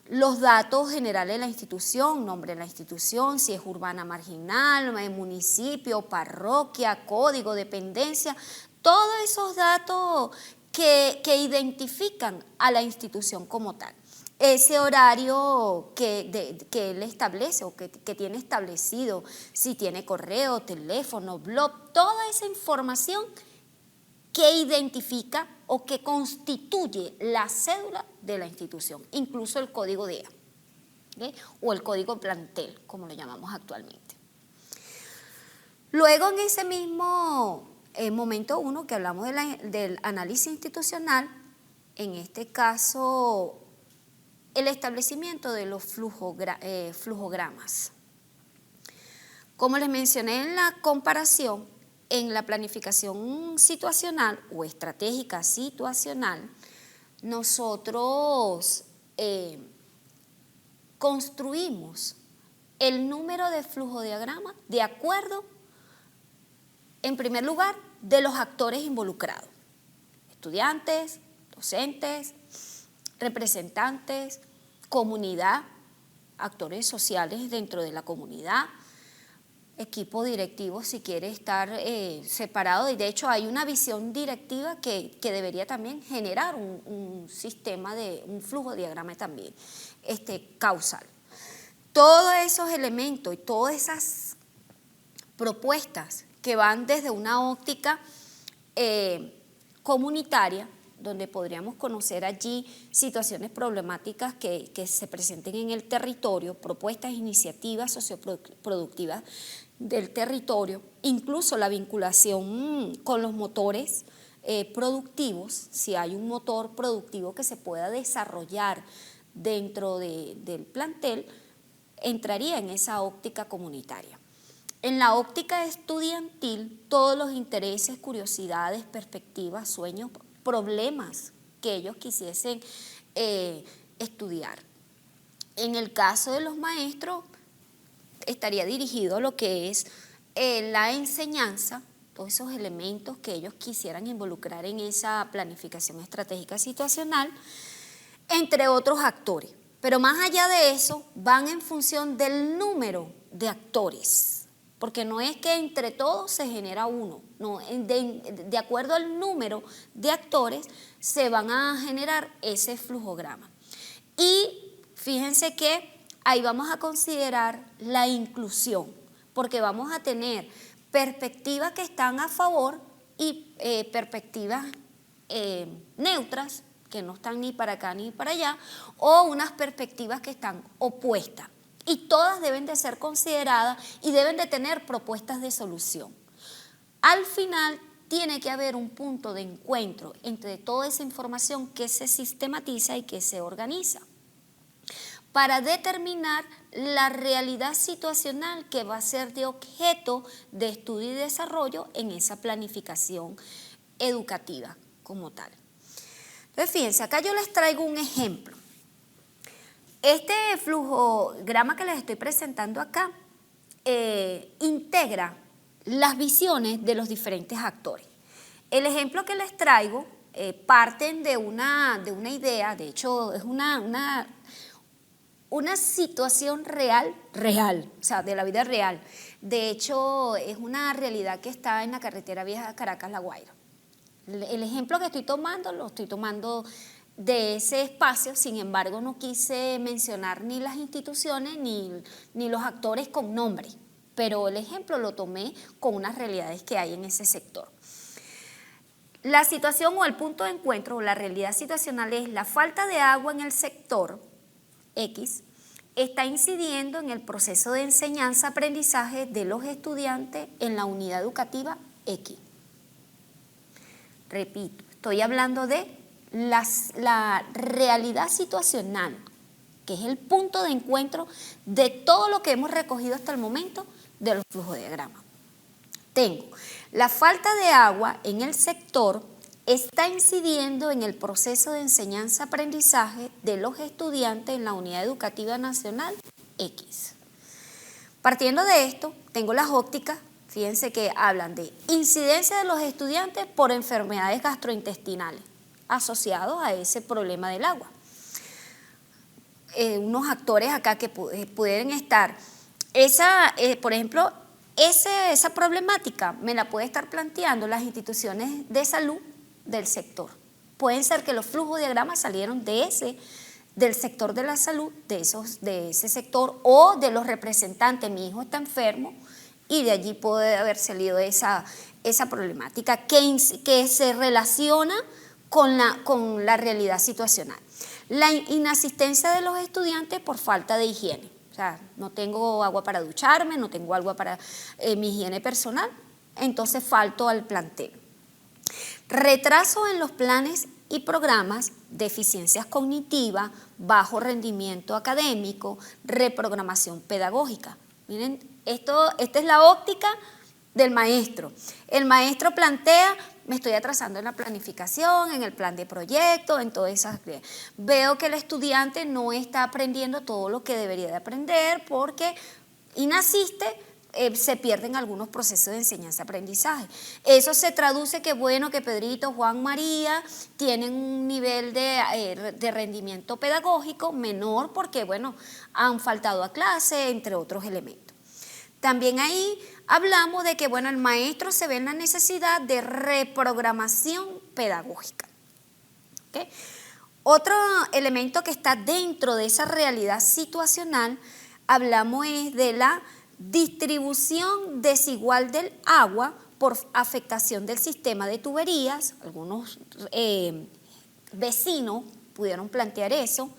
A: los datos generales de la institución, nombre de la institución, si es urbana marginal, municipio, parroquia, código, dependencia, todos esos datos que identifican a la institución como tal. Ese horario que él establece o que tiene establecido, si tiene correo, teléfono, blog, toda esa información que identifica o que constituye la cédula de la institución, incluso el código DEA, ¿okay? O el código plantel, como lo llamamos actualmente. Luego, en ese mismo momento 1 que hablamos del análisis institucional, en este caso el establecimiento de los flujogramas. Como les mencioné en la comparación, en la planificación situacional o estratégica situacional, nosotros construimos el número de flujodiagramas de acuerdo, en primer lugar, de los actores involucrados: estudiantes, docentes, representantes, comunidad, actores sociales dentro de la comunidad, equipo directivo si quiere estar separado, y de hecho hay una visión directiva que debería también generar un sistema de un flujodiagrama también causal. Todos esos elementos y todas esas propuestas que van desde una óptica comunitaria, donde podríamos conocer allí situaciones problemáticas que se presenten en el territorio, propuestas, iniciativas socioproductivas del territorio, incluso la vinculación con los motores productivos, si hay un motor productivo que se pueda desarrollar dentro del plantel, entraría en esa óptica comunitaria. En la óptica estudiantil, todos los intereses, curiosidades, perspectivas, sueños, problemas que ellos quisiesen estudiar. En el caso de los maestros, estaría dirigido a lo que es la enseñanza, todos esos elementos que ellos quisieran involucrar en esa planificación estratégica situacional, entre otros actores. Pero más allá de eso, van en función del número de actores, porque no es que entre todos se genera uno, no, de acuerdo al número de actores se van a generar ese flujograma. Y fíjense que ahí vamos a considerar la inclusión, porque vamos a tener perspectivas que están a favor y perspectivas neutras, que no están ni para acá ni para allá, o unas perspectivas que están opuestas. Y todas deben de ser consideradas y deben de tener propuestas de solución. Al final tiene que haber un punto de encuentro entre toda esa información que se sistematiza y que se organiza para determinar la realidad situacional que va a ser de objeto de estudio y desarrollo en esa planificación educativa como tal. Entonces, fíjense, acá yo les traigo un ejemplo. Este flujograma que les estoy presentando acá integra las visiones de los diferentes actores. El ejemplo que les traigo parten de una idea, de hecho es una situación real, o sea, de la vida real. De hecho, es una realidad que está en la carretera vieja Caracas-La Guaira. El ejemplo que estoy tomando, lo estoy tomando de ese espacio, sin embargo, no quise mencionar ni las instituciones ni los actores con nombre, pero el ejemplo lo tomé con unas realidades que hay en ese sector. La situación o el punto de encuentro o la realidad situacional es la falta de agua en el sector X está incidiendo en el proceso de enseñanza-aprendizaje de los estudiantes en la unidad educativa X. Repito, estoy hablando de la realidad situacional, que es el punto de encuentro de todo lo que hemos recogido hasta el momento de los flujodiagramas. Tengo la falta de agua en el sector está incidiendo en el proceso de enseñanza-aprendizaje de los estudiantes en la Unidad Educativa Nacional X. Partiendo de esto, tengo las ópticas, fíjense que hablan de incidencia de los estudiantes por enfermedades gastrointestinales asociados a ese problema del agua. Unos actores acá que pueden estar, por ejemplo, esa problemática me la puede estar planteando las instituciones de salud del sector. Pueden ser que los flujodiagramas salieron del sector de la salud, de ese sector, o de los representantes, mi hijo está enfermo, y de allí puede haber salido esa problemática que se relaciona con la realidad situacional. La inasistencia de los estudiantes por falta de higiene. O sea, no tengo agua para ducharme, no tengo agua para mi higiene personal, entonces falto al plantel. Retraso en los planes y programas, deficiencias cognitivas, bajo rendimiento académico, reprogramación pedagógica. Miren, esta es la óptica del maestro. El maestro plantea, me estoy atrasando en la planificación, en el plan de proyecto, en todas esas actividades. Veo que el estudiante no está aprendiendo todo lo que debería de aprender porque inasiste, se pierden algunos procesos de enseñanza-aprendizaje. Eso se traduce que bueno, que Pedrito, Juan, María tienen un nivel de rendimiento pedagógico menor porque, bueno, han faltado a clase, entre otros elementos. También ahí hablamos de que, bueno, el maestro se ve en la necesidad de reprogramación pedagógica. ¿Okay? Otro elemento que está dentro de esa realidad situacional, hablamos es de la distribución desigual del agua por afectación del sistema de tuberías. Algunos vecinos pudieron plantear eso.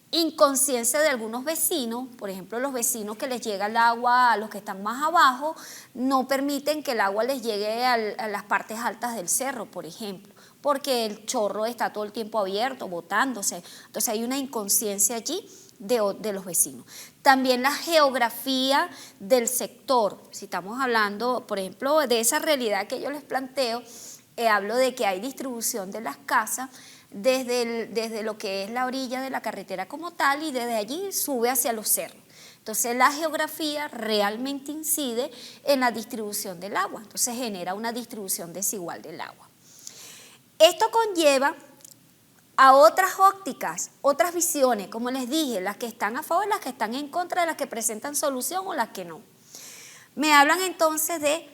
A: Inconsciencia de algunos vecinos, por ejemplo, los vecinos que les llega el agua a los que están más abajo, no permiten que el agua les llegue a las partes altas del cerro, por ejemplo, porque el chorro está todo el tiempo abierto, botándose. Entonces hay una inconsciencia allí de los vecinos. También la geografía del sector. Si estamos hablando, por ejemplo, de esa realidad que yo les planteo, hablo de que hay distribución de las casas desde lo que es la orilla de la carretera como tal y desde allí sube hacia los cerros. Entonces la geografía realmente incide en la distribución del agua, entonces genera una distribución desigual del agua. Esto conlleva a otras ópticas, otras visiones, como les dije, las que están a favor, las que están en contra, las que presentan solución o las que no. Me hablan entonces de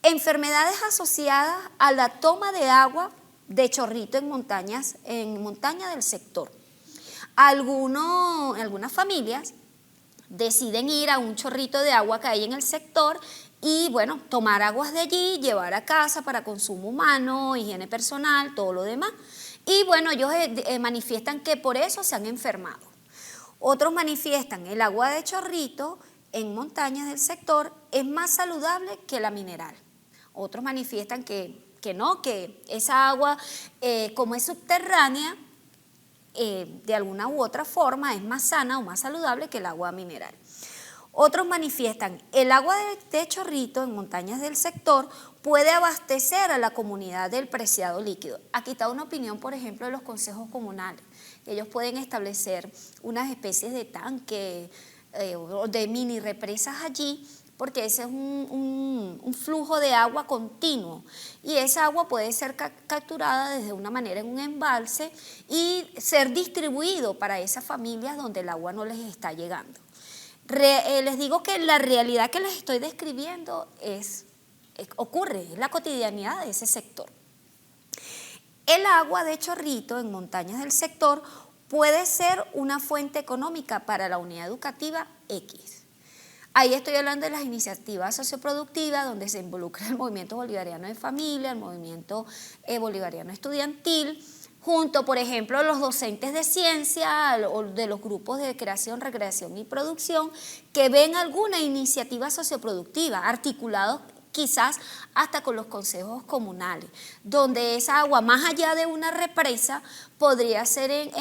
A: enfermedades asociadas a la toma de agua de chorrito en montaña del sector. Algunas familias deciden ir a un chorrito de agua que hay en el sector y, bueno, tomar aguas de allí, llevar a casa para consumo humano, higiene personal, todo lo demás. Y, bueno, ellos manifiestan que por eso se han enfermado. Otros manifiestan el agua de chorrito en montañas del sector es más saludable que la mineral. Otros manifiestan que no, que esa agua, como es subterránea, de alguna u otra forma es más sana o más saludable que el agua mineral. Otros manifiestan el agua de chorrito en montañas del sector puede abastecer a la comunidad del preciado líquido. Aquí está una opinión, por ejemplo, de los consejos comunales. Ellos pueden establecer unas especies de tanque o de mini represas allí, porque ese es un flujo de agua continuo y esa agua puede ser capturada desde una manera en un embalse y ser distribuido para esas familias donde el agua no les está llegando. Les digo que la realidad que les estoy describiendo ocurre, es la cotidianidad de ese sector. El agua de chorrito en montañas del sector puede ser una fuente económica para la unidad educativa X. Ahí estoy hablando de las iniciativas socioproductivas donde se involucra el movimiento bolivariano de familia, el movimiento bolivariano estudiantil, junto, por ejemplo, los docentes de ciencia o de los grupos de creación, recreación y producción que ven alguna iniciativa socioproductiva articulados quizás hasta con los consejos comunales, donde esa agua, más allá de una represa, podría ser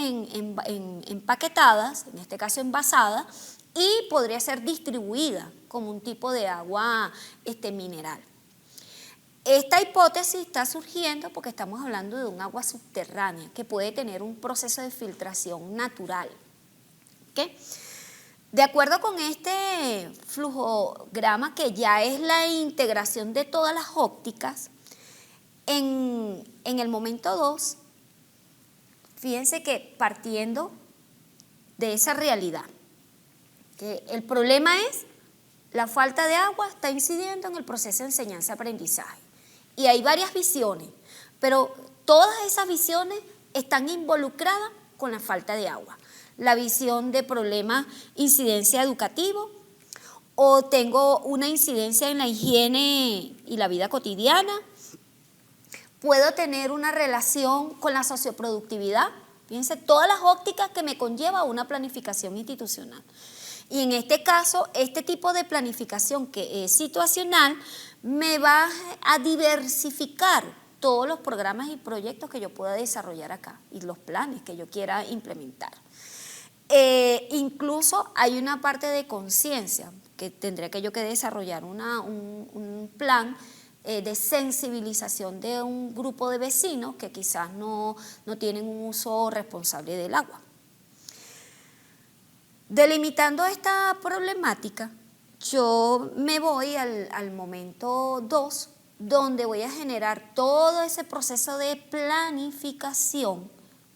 A: empaquetadas, en este caso envasada, y podría ser distribuida como un tipo de agua mineral. Esta hipótesis está surgiendo porque estamos hablando de un agua subterránea que puede tener un proceso de filtración natural. ¿Okay? De acuerdo con este flujograma, que ya es la integración de todas las ópticas, en el momento 2, fíjense que partiendo de esa realidad, que el problema es la falta de agua está incidiendo en el proceso de enseñanza-aprendizaje. Y hay varias visiones, pero todas esas visiones están involucradas con la falta de agua. La visión de problema, incidencia educativo, o tengo una incidencia en la higiene y la vida cotidiana. Puedo tener una relación con la socioproductividad. Fíjense, todas las ópticas que me conlleva una planificación institucional. Y en este caso, este tipo de planificación que es situacional me va a diversificar todos los programas y proyectos que yo pueda desarrollar acá y los planes que yo quiera implementar. Incluso hay una parte de conciencia que tendría que yo que desarrollar un plan de sensibilización de un grupo de vecinos que quizás no tienen un uso responsable del agua. Delimitando esta problemática, yo me voy al momento 2, donde voy a generar todo ese proceso de planificación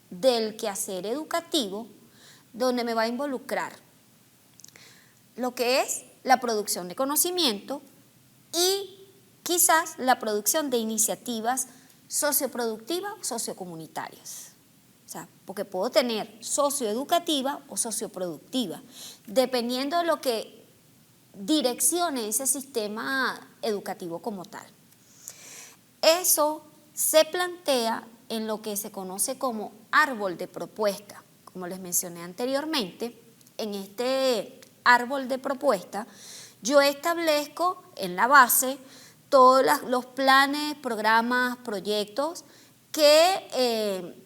A: del quehacer educativo, donde me va a involucrar lo que es la producción de conocimiento y quizás la producción de iniciativas socioproductivas o sociocomunitarias. O sea, porque puedo tener socioeducativa o socioproductiva, dependiendo de lo que direccione ese sistema educativo como tal. Eso se plantea en lo que se conoce como árbol de propuesta. Como les mencioné anteriormente, en este árbol de propuesta, yo establezco en la base todos los planes, programas, proyectos que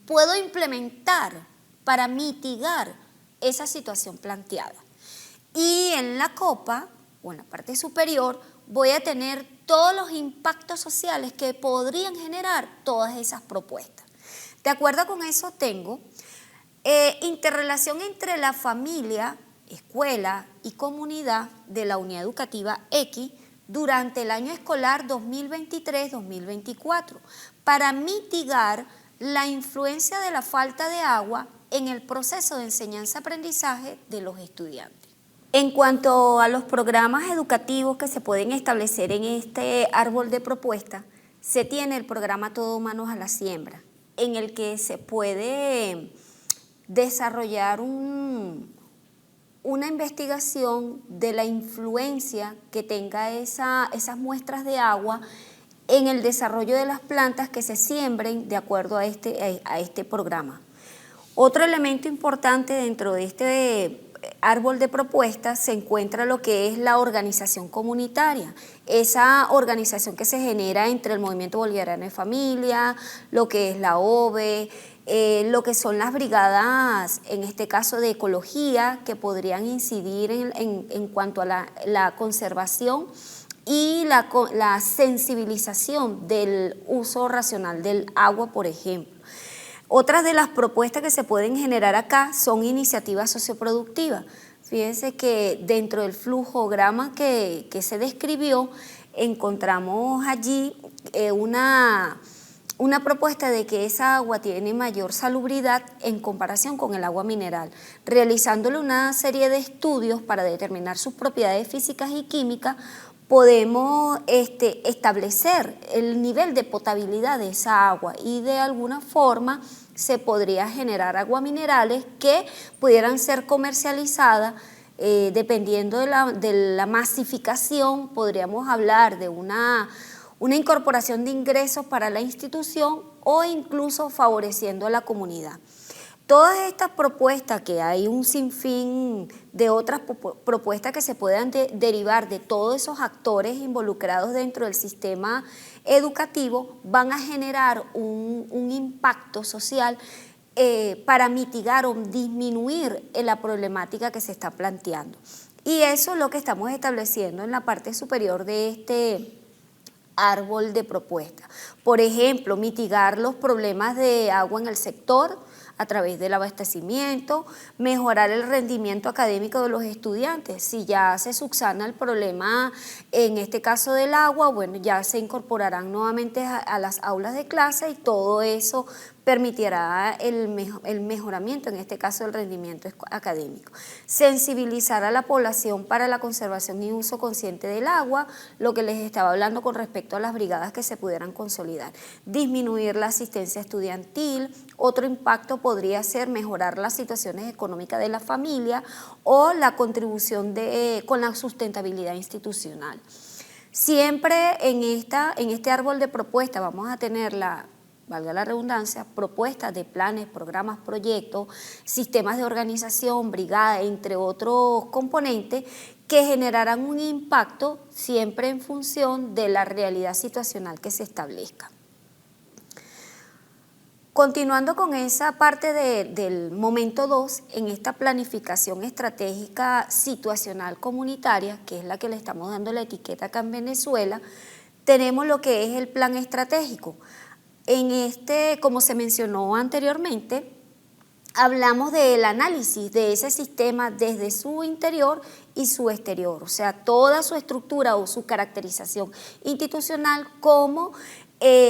A: puedo implementar para mitigar esa situación planteada. Y en la copa, o en la parte superior, voy a tener todos los impactos sociales que podrían generar todas esas propuestas. De acuerdo con eso tengo interrelación entre la familia, escuela y comunidad de la unidad educativa X durante el año escolar 2023-2024 para mitigar la influencia de la falta de agua en el proceso de enseñanza-aprendizaje de los estudiantes. En cuanto a los programas educativos que se pueden establecer en este árbol de propuesta, se tiene el programa Todo Manos a la Siembra, en el que se puede desarrollar una investigación de la influencia que tenga esas muestras de agua en el desarrollo de las plantas que se siembren de acuerdo a este programa. Otro elemento importante dentro de este árbol de propuestas se encuentra lo que es la organización comunitaria, esa organización que se genera entre el Movimiento Bolivariano de Familia, lo que es la OVE, lo que son las brigadas, en este caso de ecología, que podrían incidir en cuanto a la conservación y la sensibilización del uso racional del agua, por ejemplo. Otras de las propuestas que se pueden generar acá son iniciativas socioproductivas. Fíjense que dentro del flujograma que se describió, encontramos allí una propuesta de que esa agua tiene mayor salubridad en comparación con el agua mineral, realizándole una serie de estudios para determinar sus propiedades físicas y químicas. Podemos establecer el nivel de potabilidad de esa agua y de alguna forma se podría generar aguas minerales que pudieran ser comercializadas. Dependiendo de la masificación, podríamos hablar de una incorporación de ingresos para la institución o incluso favoreciendo a la comunidad. Todas estas propuestas, que hay un sinfín de otras propuestas que se puedan derivar de todos esos actores involucrados dentro del sistema educativo, van a generar un impacto social para mitigar o disminuir la problemática que se está planteando. Y eso es lo que estamos estableciendo en la parte superior de este árbol de propuestas. Por ejemplo, mitigar los problemas de agua en el sector a través del abastecimiento, mejorar el rendimiento académico de los estudiantes. Si ya se subsana el problema, en este caso del agua, bueno, ya se incorporarán nuevamente a las aulas de clase y todo eso permitirá el mejoramiento, en este caso del rendimiento académico. Sensibilizar a la población para la conservación y uso consciente del agua, lo que les estaba hablando con respecto a las brigadas que se pudieran consolidar. Disminuir la asistencia estudiantil. Otro impacto podría ser mejorar las situaciones económicas de la familia o la contribución con la sustentabilidad institucional. Siempre en este árbol de propuestas vamos a tener valga la redundancia, propuestas de planes, programas, proyectos, sistemas de organización, brigada, entre otros componentes que generarán un impacto siempre en función de la realidad situacional que se establezca. Continuando con esa parte del momento 2, en esta planificación estratégica situacional comunitaria, que es la que le estamos dando la etiqueta acá en Venezuela, tenemos lo que es el plan estratégico. En como se mencionó anteriormente, hablamos del análisis de ese sistema desde su interior y su exterior, o sea, toda su estructura o su caracterización institucional como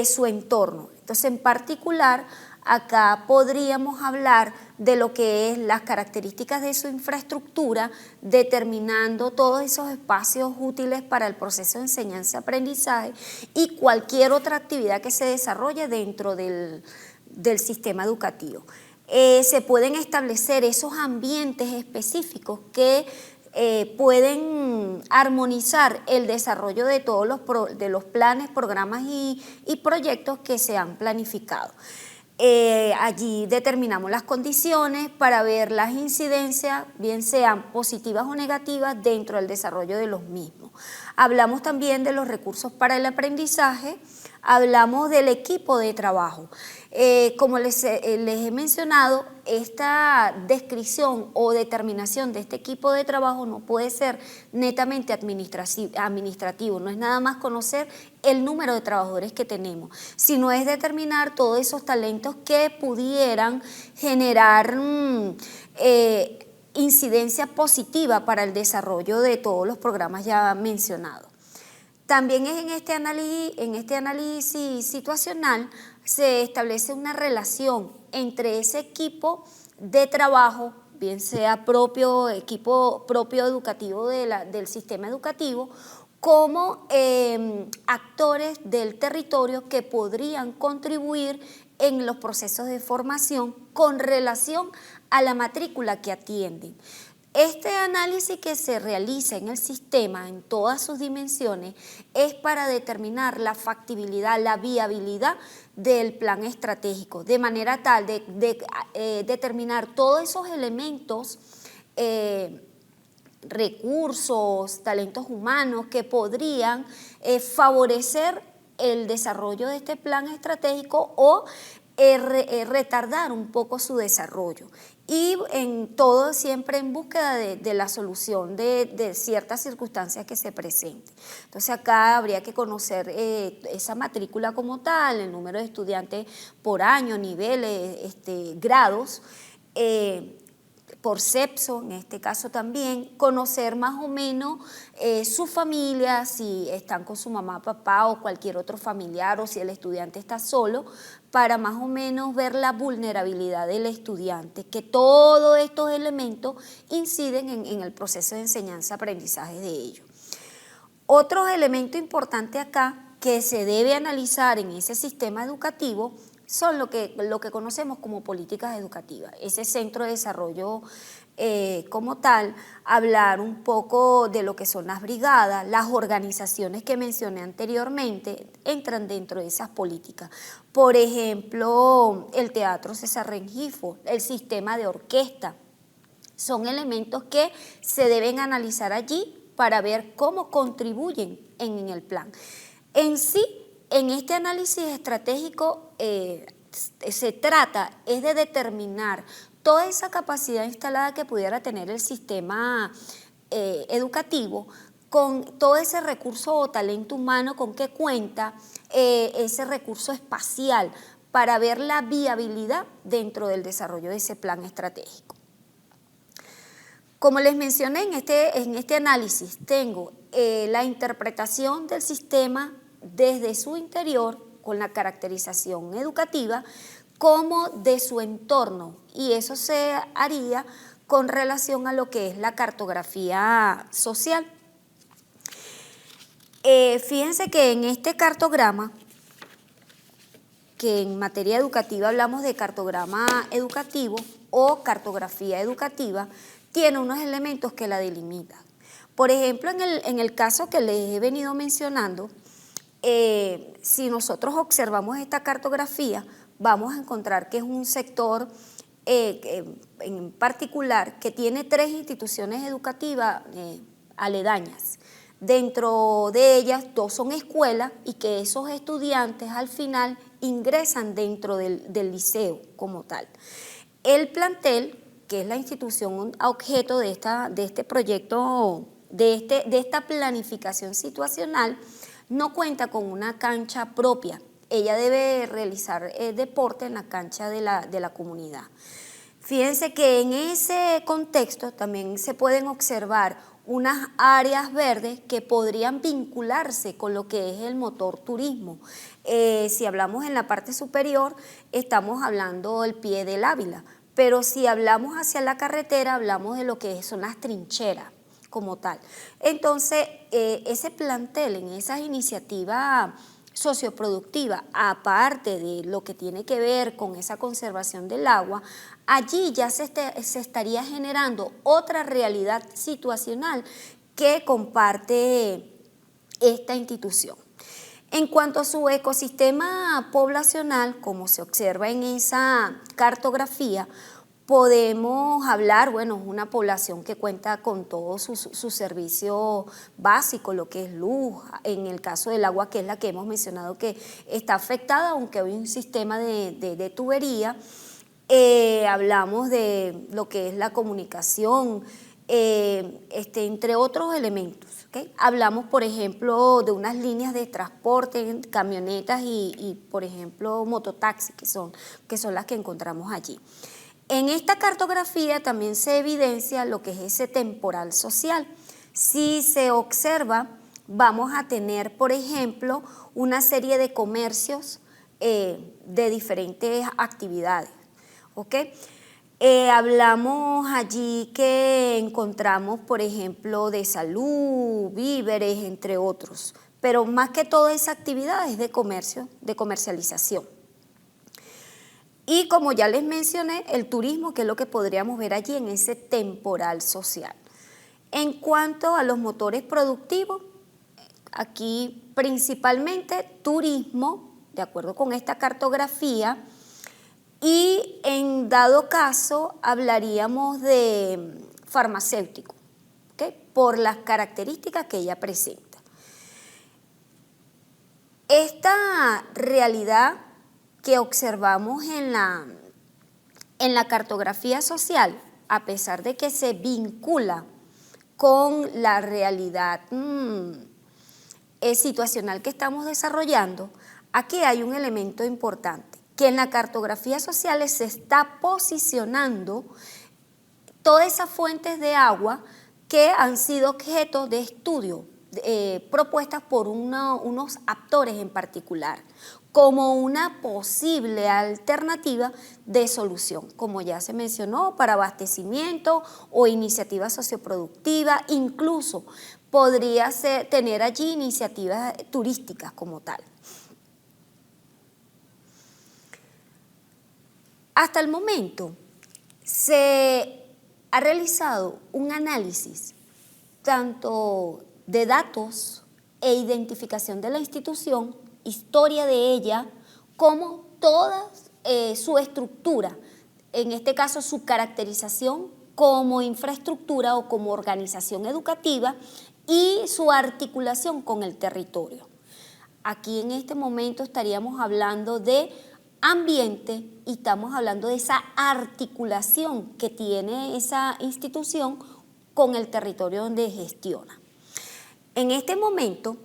A: su entorno. Entonces, en particular, acá podríamos hablar de lo que es las características de su infraestructura, determinando todos esos espacios útiles para el proceso de enseñanza-aprendizaje y cualquier otra actividad que se desarrolle dentro del sistema educativo. Se pueden establecer esos ambientes específicos que pueden armonizar el desarrollo de todos los planes, programas y proyectos que se han planificado. Allí determinamos las condiciones para ver las incidencias, bien sean positivas o negativas, dentro del desarrollo de los mismos. Hablamos también de los recursos para el aprendizaje, hablamos del equipo de trabajo. Como les he mencionado, esta descripción o determinación de este equipo de trabajo no puede ser netamente administrativo, no es nada más conocer el número de trabajadores que tenemos, sino es determinar todos esos talentos que pudieran generar incidencia positiva para el desarrollo de todos los programas ya mencionados. También en este análisis situacional se establece una relación entre ese equipo de trabajo, bien sea equipo propio educativo del sistema educativo, como actores del territorio que podrían contribuir en los procesos de formación con relación a la matrícula que atienden. Este análisis que se realiza en el sistema en todas sus dimensiones es para determinar la factibilidad, la viabilidad del plan estratégico, de manera tal de determinar todos esos elementos, recursos, talentos humanos que podrían favorecer el desarrollo de este plan estratégico o retardar un poco su desarrollo y en todo siempre en búsqueda de la solución de ciertas circunstancias que se presenten. Entonces acá habría que conocer esa matrícula como tal, el número de estudiantes por año, niveles, grados, por sexo, en este caso también, conocer más o menos su familia, si están con su mamá, papá o cualquier otro familiar, o si el estudiante está solo, para más o menos ver la vulnerabilidad del estudiante, que todos estos elementos inciden en el proceso de enseñanza-aprendizaje de ellos. Otro elemento importante acá que se debe analizar en ese sistema educativo son lo que conocemos como políticas educativas, ese centro de desarrollo como tal, hablar un poco de lo que son las brigadas, las organizaciones que mencioné anteriormente entran dentro de esas políticas. Por ejemplo, el Teatro César Rengifo, el sistema de orquesta, son elementos que se deben analizar allí para ver cómo contribuyen en el plan. En sí, en este análisis estratégico se trata es de determinar toda esa capacidad instalada que pudiera tener el sistema educativo con todo ese recurso o talento humano con que cuenta, ese recurso espacial para ver la viabilidad dentro del desarrollo de ese plan estratégico. Como les mencioné, en este análisis tengo la interpretación del sistema desde su interior, con la caracterización educativa, como de su entorno, y eso se haría con relación a lo que es la cartografía social. Fíjense que en este cartograma, que en materia educativa hablamos de cartograma educativo o cartografía educativa, tiene unos elementos que la delimitan. Por ejemplo, en el caso que les he venido mencionando, si nosotros observamos esta cartografía, vamos a encontrar que es un sector en particular que tiene 3 instituciones educativas aledañas. Dentro de ellas 2 son escuelas y que esos estudiantes al final ingresan dentro del liceo como tal. El plantel, que es la institución objeto de este proyecto, de esta planificación situacional, no cuenta con una cancha propia. Ella debe realizar deporte en la cancha de la comunidad. Fíjense que en ese contexto también se pueden observar unas áreas verdes que podrían vincularse con lo que es el motor turismo. Si hablamos en la parte superior, estamos hablando del pie del Ávila, pero si hablamos hacia la carretera, hablamos de lo que son las trincheras como tal. Entonces, ese plantel en esas iniciativas socioproductivas, aparte de lo que tiene que ver con esa conservación del agua, allí ya se estaría generando otra realidad situacional que comparte esta institución. En cuanto a su ecosistema poblacional, como se observa en esa cartografía, podemos hablar, bueno, una población que cuenta con todos sus servicios básicos, lo que es luz, en el caso del agua, que es la que hemos mencionado que está afectada, aunque hay un sistema de tubería. Hablamos de lo que es la comunicación, entre otros elementos. ¿Okay? Hablamos, por ejemplo, de unas líneas de transporte, camionetas y por ejemplo, mototaxis, que son las que encontramos allí. En esta cartografía también se evidencia lo que es ese temporal social. Si se observa, vamos a tener, por ejemplo, una serie de comercios de diferentes actividades. ¿Okay? Hablamos allí que encontramos, por ejemplo, de salud, víveres, entre otros, pero más que todo esa actividad es de comercio, de comercialización. Y como ya les mencioné, el turismo, que es lo que podríamos ver allí en ese temporal social. En cuanto a los motores productivos, aquí principalmente turismo, de acuerdo con esta cartografía, y en dado caso hablaríamos de farmacéutico, ¿okay? Por las características que ella presenta. Esta realidad que observamos en la cartografía social, a pesar de que se vincula con la realidad situacional que estamos desarrollando, aquí hay un elemento importante, que en la cartografía social se está posicionando todas esas fuentes de agua que han sido objeto de estudio propuestas por unos actores en particular, como una posible alternativa de solución, como ya se mencionó, para abastecimiento o iniciativa socioproductiva, incluso podría tener allí iniciativas turísticas como tal. Hasta el momento se ha realizado un análisis tanto de datos e identificación de la institución, historia de ella, como toda su estructura, en este caso su caracterización como infraestructura o como organización educativa y su articulación con el territorio. Aquí en este momento estaríamos hablando de ambiente y estamos hablando de esa articulación que tiene esa institución con el territorio donde gestiona. En este momento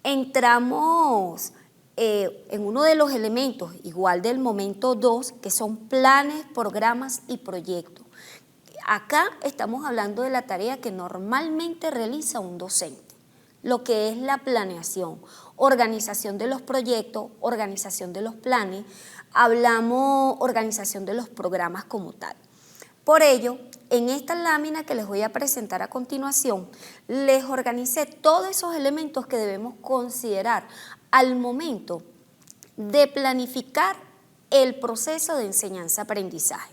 A: entramos en uno de los elementos, igual del momento 2, que son planes, programas y proyectos. Acá estamos hablando de la tarea que normalmente realiza un docente, lo que es la planeación, organización de los proyectos, organización de los planes, hablamos organización de los programas como tal. Por ello, en esta lámina que les voy a presentar a continuación, les organicé todos esos elementos que debemos considerar al momento de planificar el proceso de enseñanza-aprendizaje.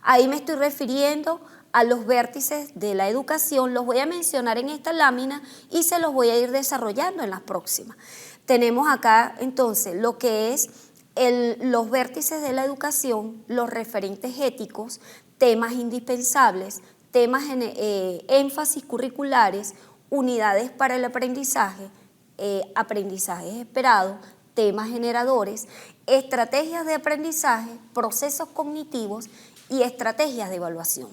A: Ahí me estoy refiriendo a los vértices de la educación, los voy a mencionar en esta lámina y se los voy a ir desarrollando en las próximas. Tenemos acá entonces lo que es los vértices de la educación, los referentes éticos, temas indispensables, temas en énfasis curriculares, unidades para el aprendizaje, aprendizajes esperados, temas generadores, estrategias de aprendizaje, procesos cognitivos y estrategias de evaluación.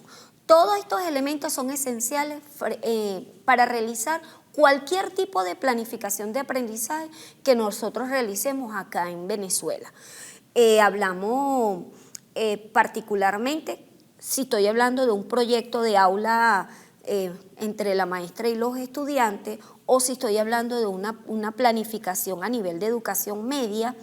A: Todos estos elementos son esenciales para realizar cualquier tipo de planificación de aprendizaje que nosotros realicemos acá en Venezuela. Hablamos particularmente, si estoy hablando de un proyecto de aula entre la maestra y los estudiantes, o si estoy hablando de una planificación a nivel de educación media,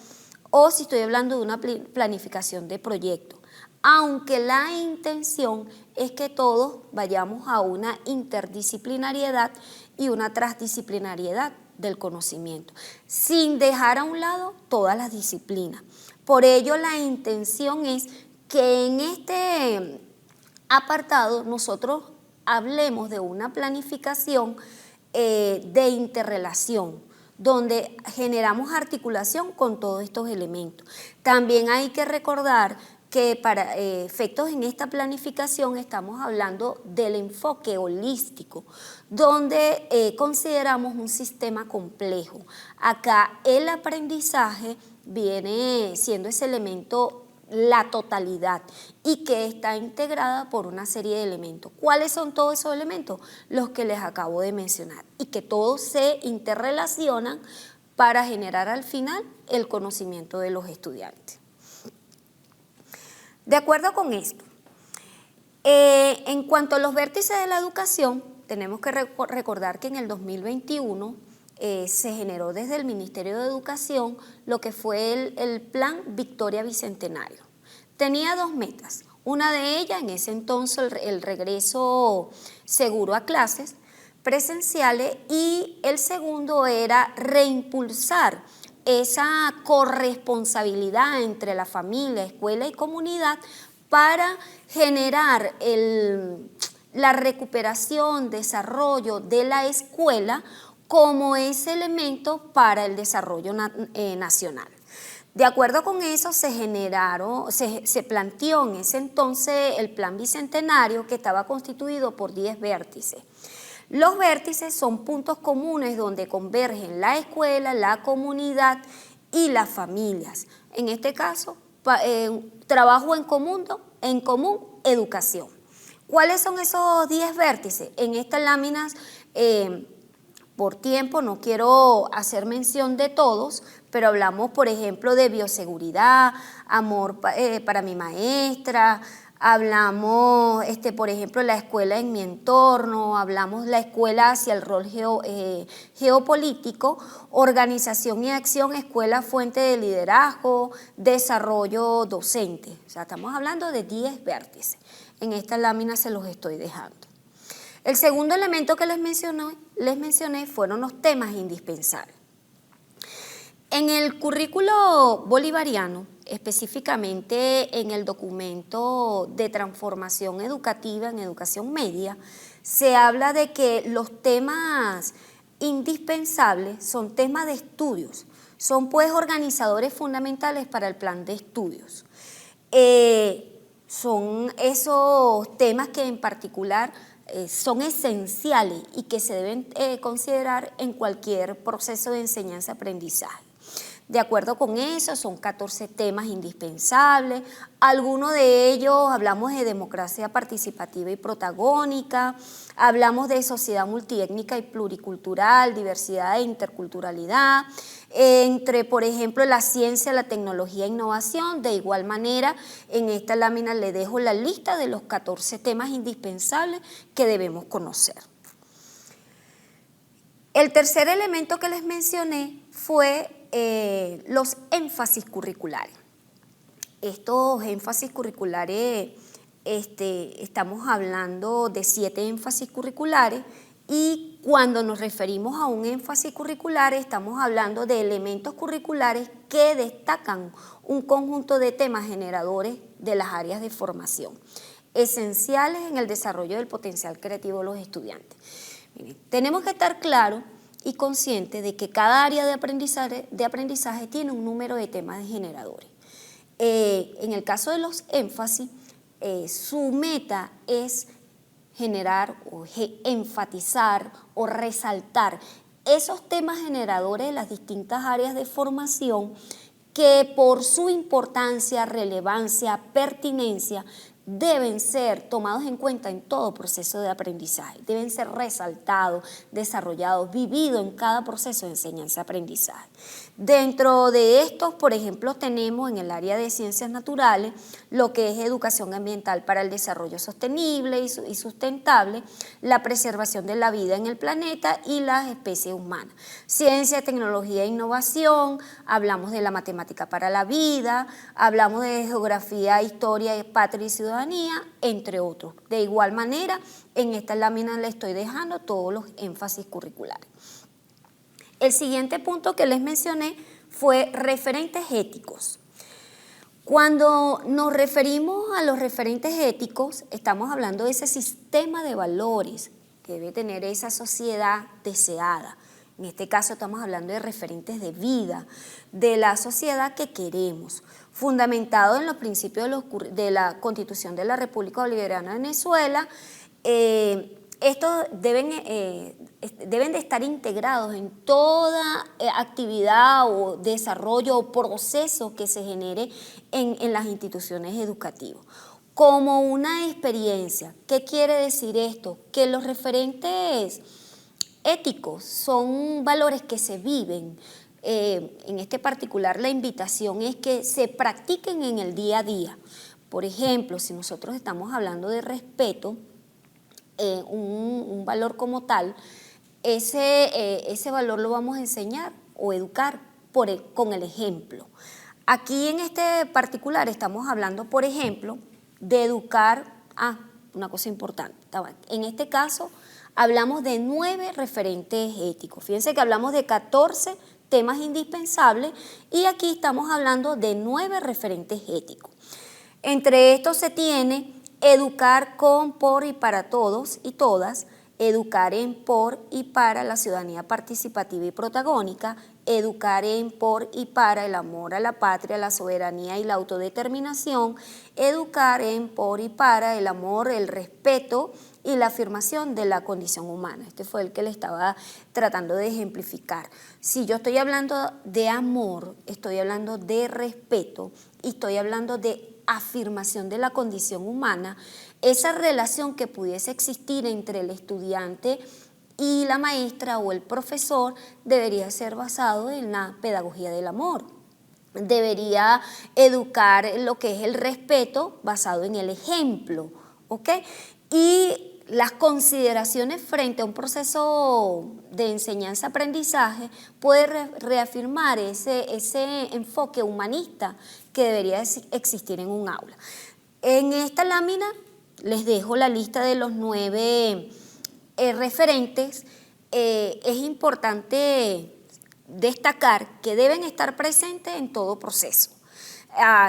A: o si estoy hablando de una planificación de proyecto. Aunque la intención es que todos vayamos a una interdisciplinariedad y una transdisciplinariedad del conocimiento, sin dejar a un lado todas las disciplinas. Por ello, la intención es que en este apartado nosotros hablemos de una planificación de interrelación, donde generamos articulación con todos estos elementos. También hay que recordar que para efectos en esta planificación estamos hablando del enfoque holístico, donde consideramos un sistema complejo. Acá el aprendizaje viene siendo ese elemento, la totalidad, y que está integrada por una serie de elementos. ¿Cuáles son todos esos elementos? Los que les acabo de mencionar, y que todos se interrelacionan para generar al final el conocimiento de los estudiantes. De acuerdo con esto, en cuanto a los vértices de la educación, tenemos que recordar que en el 2021 se generó desde el Ministerio de Educación lo que fue el Plan Victoria Bicentenario. Tenía dos metas, una de ellas en ese entonces el regreso seguro a clases presenciales, y el segundo era reimpulsar esa corresponsabilidad entre la familia, escuela y comunidad para generar la recuperación, desarrollo de la escuela como ese elemento para el desarrollo nacional. De acuerdo con eso se planteó en ese entonces el Plan Bicentenario, que estaba constituido por 10 vértices. Los vértices son puntos comunes donde convergen la escuela, la comunidad y las familias. En este caso, trabajo en común, educación. ¿Cuáles son esos 10 vértices? En estas láminas, por tiempo, no quiero hacer mención de todos, pero hablamos, por ejemplo, de bioseguridad, amor para mi maestra, hablamos, por ejemplo, la escuela en mi entorno, hablamos la escuela hacia el rol geopolítico, organización y acción, escuela fuente de liderazgo, desarrollo docente. O sea, estamos hablando de 10 vértices. En esta lámina se los estoy dejando. El segundo elemento que les mencioné fueron los temas indispensables. En el currículo bolivariano, específicamente en el documento de transformación educativa en educación media, se habla de que los temas indispensables son temas de estudios, son pues organizadores fundamentales para el plan de estudios. Son esos temas que en particular son esenciales y que se deben considerar en cualquier proceso de enseñanza-aprendizaje. De acuerdo con eso, son 14 temas indispensables. Algunos de ellos hablamos de democracia participativa y protagónica, hablamos de sociedad multiétnica y pluricultural, diversidad e interculturalidad, entre, por ejemplo, la ciencia, la tecnología e innovación. De igual manera, en esta lámina le dejo la lista de los 14 temas indispensables que debemos conocer. El tercer elemento que les mencioné fue los énfasis curriculares. Estos énfasis curriculares, estamos hablando de 7 énfasis curriculares, y cuando nos referimos a un énfasis curricular estamos hablando de elementos curriculares que destacan un conjunto de temas generadores de las áreas de formación, esenciales en el desarrollo del potencial creativo de los estudiantes. Miren, tenemos que estar claros y consciente de que cada área de aprendizaje tiene un número de temas generadores. En el caso de los énfasis, su meta es generar o enfatizar o resaltar esos temas generadores de las distintas áreas de formación que por su importancia, relevancia, pertinencia, deben ser tomados en cuenta en todo proceso de aprendizaje, deben ser resaltados, desarrollados, vividos en cada proceso de enseñanza-aprendizaje. Dentro de estos, por ejemplo, tenemos en el área de ciencias naturales lo que es educación ambiental para el desarrollo sostenible y sustentable, la preservación de la vida en el planeta y las especies humanas. Ciencia, tecnología e innovación, hablamos de la matemática para la vida, hablamos de geografía, historia, patria y ciudadanía, entre otros. De igual manera, en esta lámina le estoy dejando todos los énfasis curriculares. El siguiente punto que les mencioné fue referentes éticos. Cuando nos referimos a los referentes éticos, estamos hablando de ese sistema de valores que debe tener esa sociedad deseada. En este caso estamos hablando de referentes de vida, de la sociedad que queremos, fundamentado en los principios de la Constitución de la República Bolivariana de Venezuela. Estos deben de estar integrados en toda actividad o desarrollo o proceso que se genere en las instituciones educativas. Como una experiencia. ¿Qué quiere decir esto? Que los referentes éticos son valores que se viven. En este particular, la invitación es que se practiquen en el día a día. Por ejemplo, si nosotros estamos hablando de respeto, un valor como tal, ese valor lo vamos a enseñar o educar con el ejemplo. Aquí en este particular estamos hablando, por ejemplo, de educar, una cosa importante, en este caso hablamos de 9 referentes éticos. Fíjense que hablamos de 14 temas indispensables y aquí estamos hablando de 9 referentes éticos. Entre estos se tiene educar con, por y para todos y todas, educar en, por y para la ciudadanía participativa y protagónica, educar en, por y para el amor a la patria, la soberanía y la autodeterminación, educar en, por y para el amor, el respeto y la afirmación de la condición humana. Este fue el que le estaba tratando de ejemplificar. Si yo estoy hablando de amor, estoy hablando de respeto y estoy hablando de afirmación de la condición humana, esa relación que pudiese existir entre el estudiante y la maestra o el profesor debería ser basado en la pedagogía del amor. Debería educar lo que es el respeto basado en el ejemplo, ¿ok? Y las consideraciones frente a un proceso de enseñanza-aprendizaje puede reafirmar ese enfoque humanista que debería existir en un aula. En esta lámina les dejo la lista de los 9 referentes. Es importante destacar que deben estar presentes en todo proceso.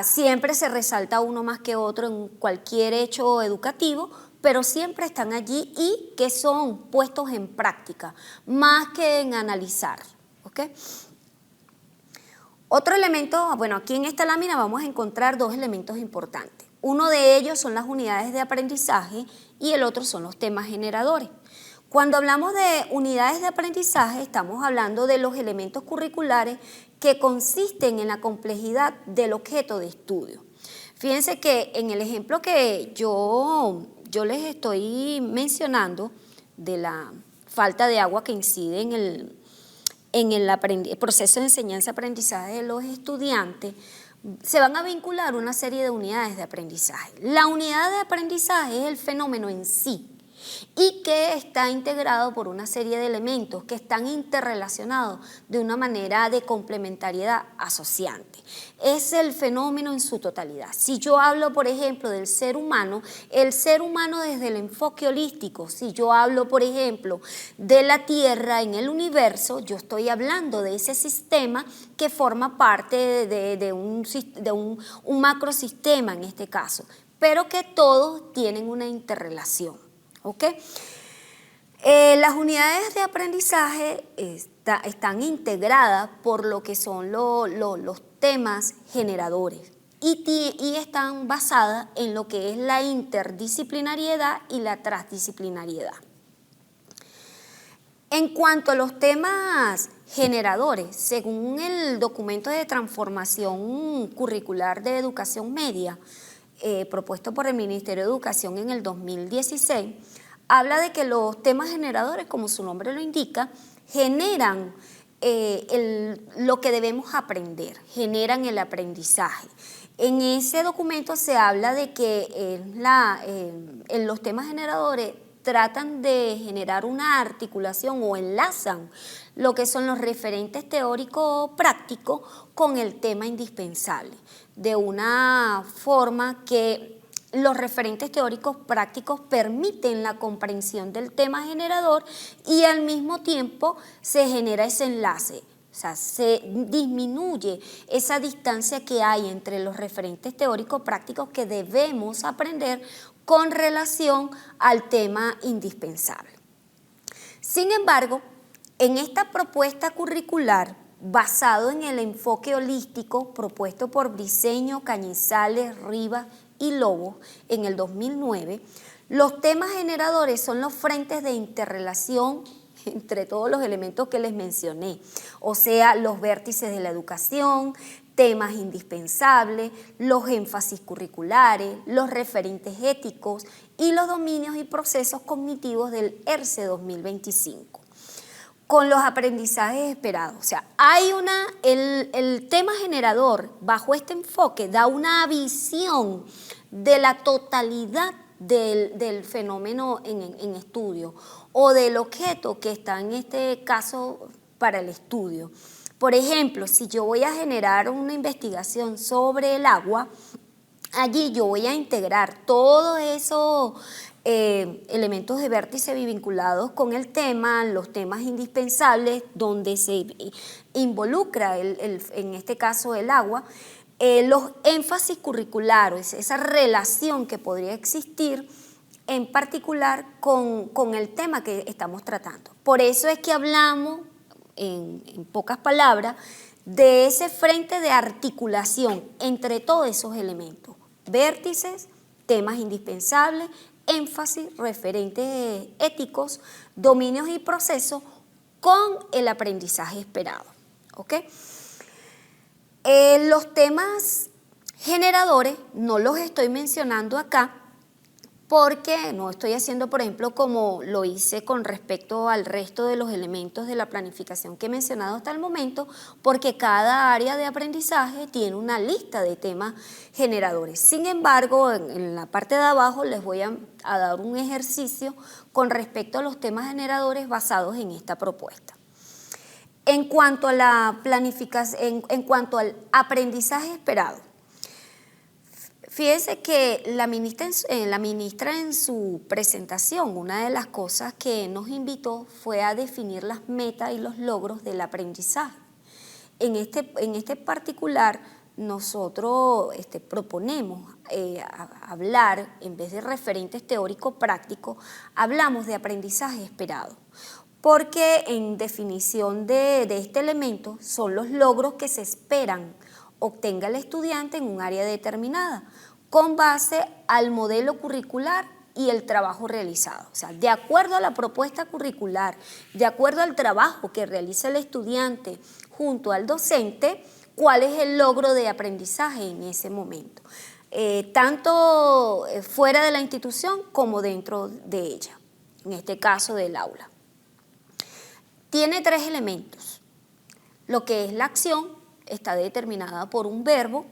A: Siempre se resalta uno más que otro en cualquier hecho educativo, pero siempre están allí y que son puestos en práctica, más que en analizar, ¿ok? Otro elemento, bueno, aquí en esta lámina vamos a encontrar 2 elementos importantes. Uno de ellos son las unidades de aprendizaje y el otro son los temas generadores. Cuando hablamos de unidades de aprendizaje, estamos hablando de los elementos curriculares que consisten en la complejidad del objeto de estudio. Fíjense que en el ejemplo que yo les estoy mencionando de la falta de agua que incide en el proceso de enseñanza-aprendizaje de los estudiantes, se van a vincular una serie de unidades de aprendizaje. La unidad de aprendizaje es el fenómeno en sí, y que está integrado por una serie de elementos que están interrelacionados de una manera de complementariedad asociante. Es el fenómeno en su totalidad. Si yo hablo, por ejemplo, del ser humano, el ser humano desde el enfoque holístico, si yo hablo, por ejemplo, de la Tierra en el universo, yo estoy hablando de ese sistema que forma parte de un macrosistema en este caso, pero que todos tienen una interrelación. ¿Okay? Las unidades de aprendizaje están integradas por lo que son los temas generadores y están basadas en lo que es la interdisciplinariedad y la transdisciplinariedad. En cuanto a los temas generadores, según el documento de transformación curricular de educación media, propuesto por el Ministerio de Educación en el 2016, habla de que los temas generadores, como su nombre lo indica, generan lo que debemos aprender, generan el aprendizaje. En ese documento se habla de que los temas generadores tratan de generar una articulación o enlazan lo que son los referentes teóricos prácticos con el tema indispensable, de una forma que los referentes teóricos prácticos permiten la comprensión del tema generador y al mismo tiempo se genera ese enlace. O sea, se disminuye esa distancia que hay entre los referentes teóricos prácticos que debemos aprender con relación al tema indispensable. Sin embargo, en esta propuesta curricular, basado en el enfoque holístico propuesto por Briceño, Cañizales, Rivas y Lobo en el 2009, los temas generadores son los frentes de interrelación entre todos los elementos que les mencioné, o sea, los vértices de la educación, temas indispensables, los énfasis curriculares, los referentes éticos y los dominios y procesos cognitivos del ERCE 2025. Con los aprendizajes esperados. O sea, el tema generador bajo este enfoque da una visión de la totalidad del fenómeno en estudio o del objeto que está en este caso para el estudio. Por ejemplo, si yo voy a generar una investigación sobre el agua, allí yo voy a integrar todos esos elementos de vértice vinculados con el tema, los temas indispensables donde se involucra en este caso el agua, los énfasis curriculares, esa relación que podría existir en particular con el tema que estamos tratando. Por eso es que hablamos, en pocas palabras, de ese frente de articulación entre todos esos elementos, vértices, temas indispensables, énfasis, referentes éticos, dominios y procesos con el aprendizaje esperado. ¿Ok? Los temas generadores no los estoy mencionando acá porque no estoy haciendo, por ejemplo, como lo hice con respecto al resto de los elementos de la planificación que he mencionado hasta el momento, porque cada área de aprendizaje tiene una lista de temas generadores. Sin embargo, en la parte de abajo les voy a dar un ejercicio con respecto a los temas generadores basados en esta propuesta. En cuanto a la planificación, en cuanto al aprendizaje esperado, fíjense que la ministra en su presentación, una de las cosas que nos invitó fue a definir las metas y los logros del aprendizaje. En este particular, nosotros proponemos hablar, en vez de referentes teóricos prácticos, hablamos de aprendizaje esperado. Porque en definición de este elemento son los logros que se esperan obtenga el estudiante en un área determinada, con base al modelo curricular y el trabajo realizado. O sea, de acuerdo a la propuesta curricular, de acuerdo al trabajo que realiza el estudiante junto al docente, cuál es el logro de aprendizaje en ese momento, tanto fuera de la institución como dentro de ella, en este caso del aula. Tiene tres elementos. Lo que es la acción está determinada por un verbo,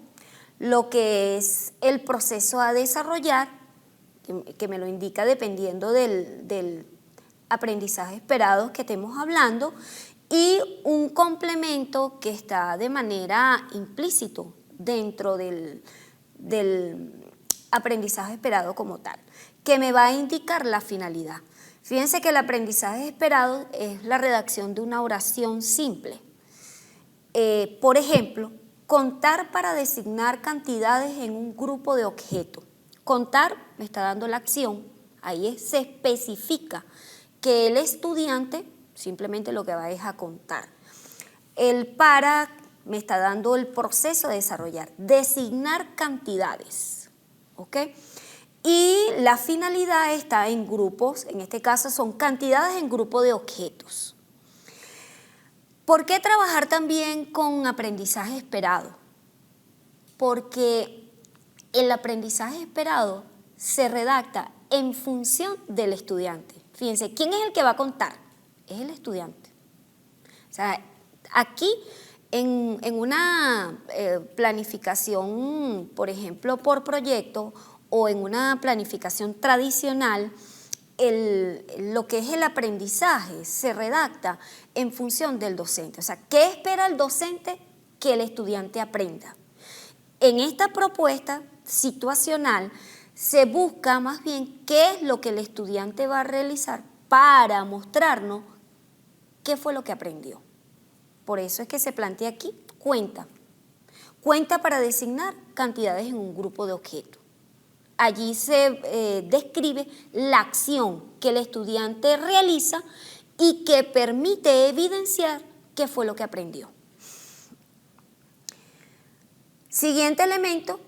A: lo que es el proceso a desarrollar, que me lo indica dependiendo del aprendizaje esperado que estemos hablando, y un complemento que está de manera implícito dentro del aprendizaje esperado como tal, que me va a indicar la finalidad. Fíjense que el aprendizaje esperado es la redacción de una oración simple. Por ejemplo, contar para designar cantidades en un grupo de objetos. Contar me está dando la acción, ahí se especifica que el estudiante simplemente lo que va es a contar. El para me está dando el proceso de desarrollar, designar cantidades, ¿ok? Y la finalidad está en grupos, en este caso son cantidades en grupo de objetos. ¿Por qué trabajar también con aprendizaje esperado? Porque el aprendizaje esperado se redacta en función del estudiante. Fíjense, ¿quién es el que va a contar? Es el estudiante. O sea, aquí en una planificación, por ejemplo, por proyecto o en una planificación tradicional, lo que es el aprendizaje se redacta en función del docente. O sea, ¿qué espera el docente que el estudiante aprenda? En esta propuesta situacional se busca más bien qué es lo que el estudiante va a realizar para mostrarnos qué fue lo que aprendió. Por eso es que se plantea aquí cuenta. Cuenta para designar cantidades en un grupo de objetos. Allí se describe la acción que el estudiante realiza y que permite evidenciar qué fue lo que aprendió. Siguiente elemento,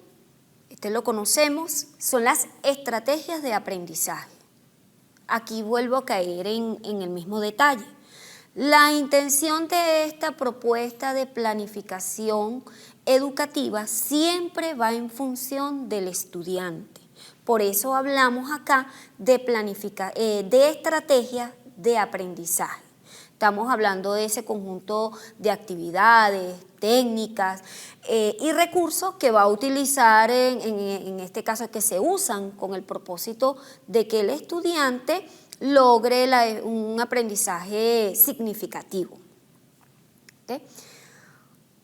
A: este lo conocemos, son las estrategias de aprendizaje. Aquí vuelvo a caer en el mismo detalle. La intención de esta propuesta de planificación educativa siempre va en función del estudiante. Por eso hablamos acá de estrategias de aprendizaje. Estamos hablando de ese conjunto de actividades, técnicas y recursos que va a utilizar en este caso, que se usan con el propósito de que el estudiante logre un aprendizaje significativo. ¿Okay?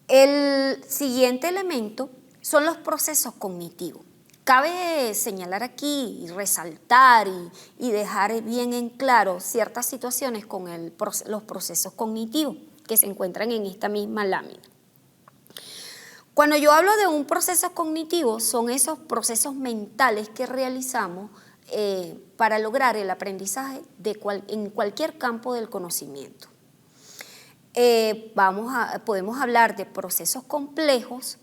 A: El siguiente elemento son los procesos cognitivos. Cabe señalar aquí y resaltar y dejar bien en claro ciertas situaciones con los procesos cognitivos que se encuentran en esta misma lámina. Cuando yo hablo de un proceso cognitivo, son esos procesos mentales que realizamos para lograr el aprendizaje en cualquier campo del conocimiento. Podemos hablar de procesos complejos,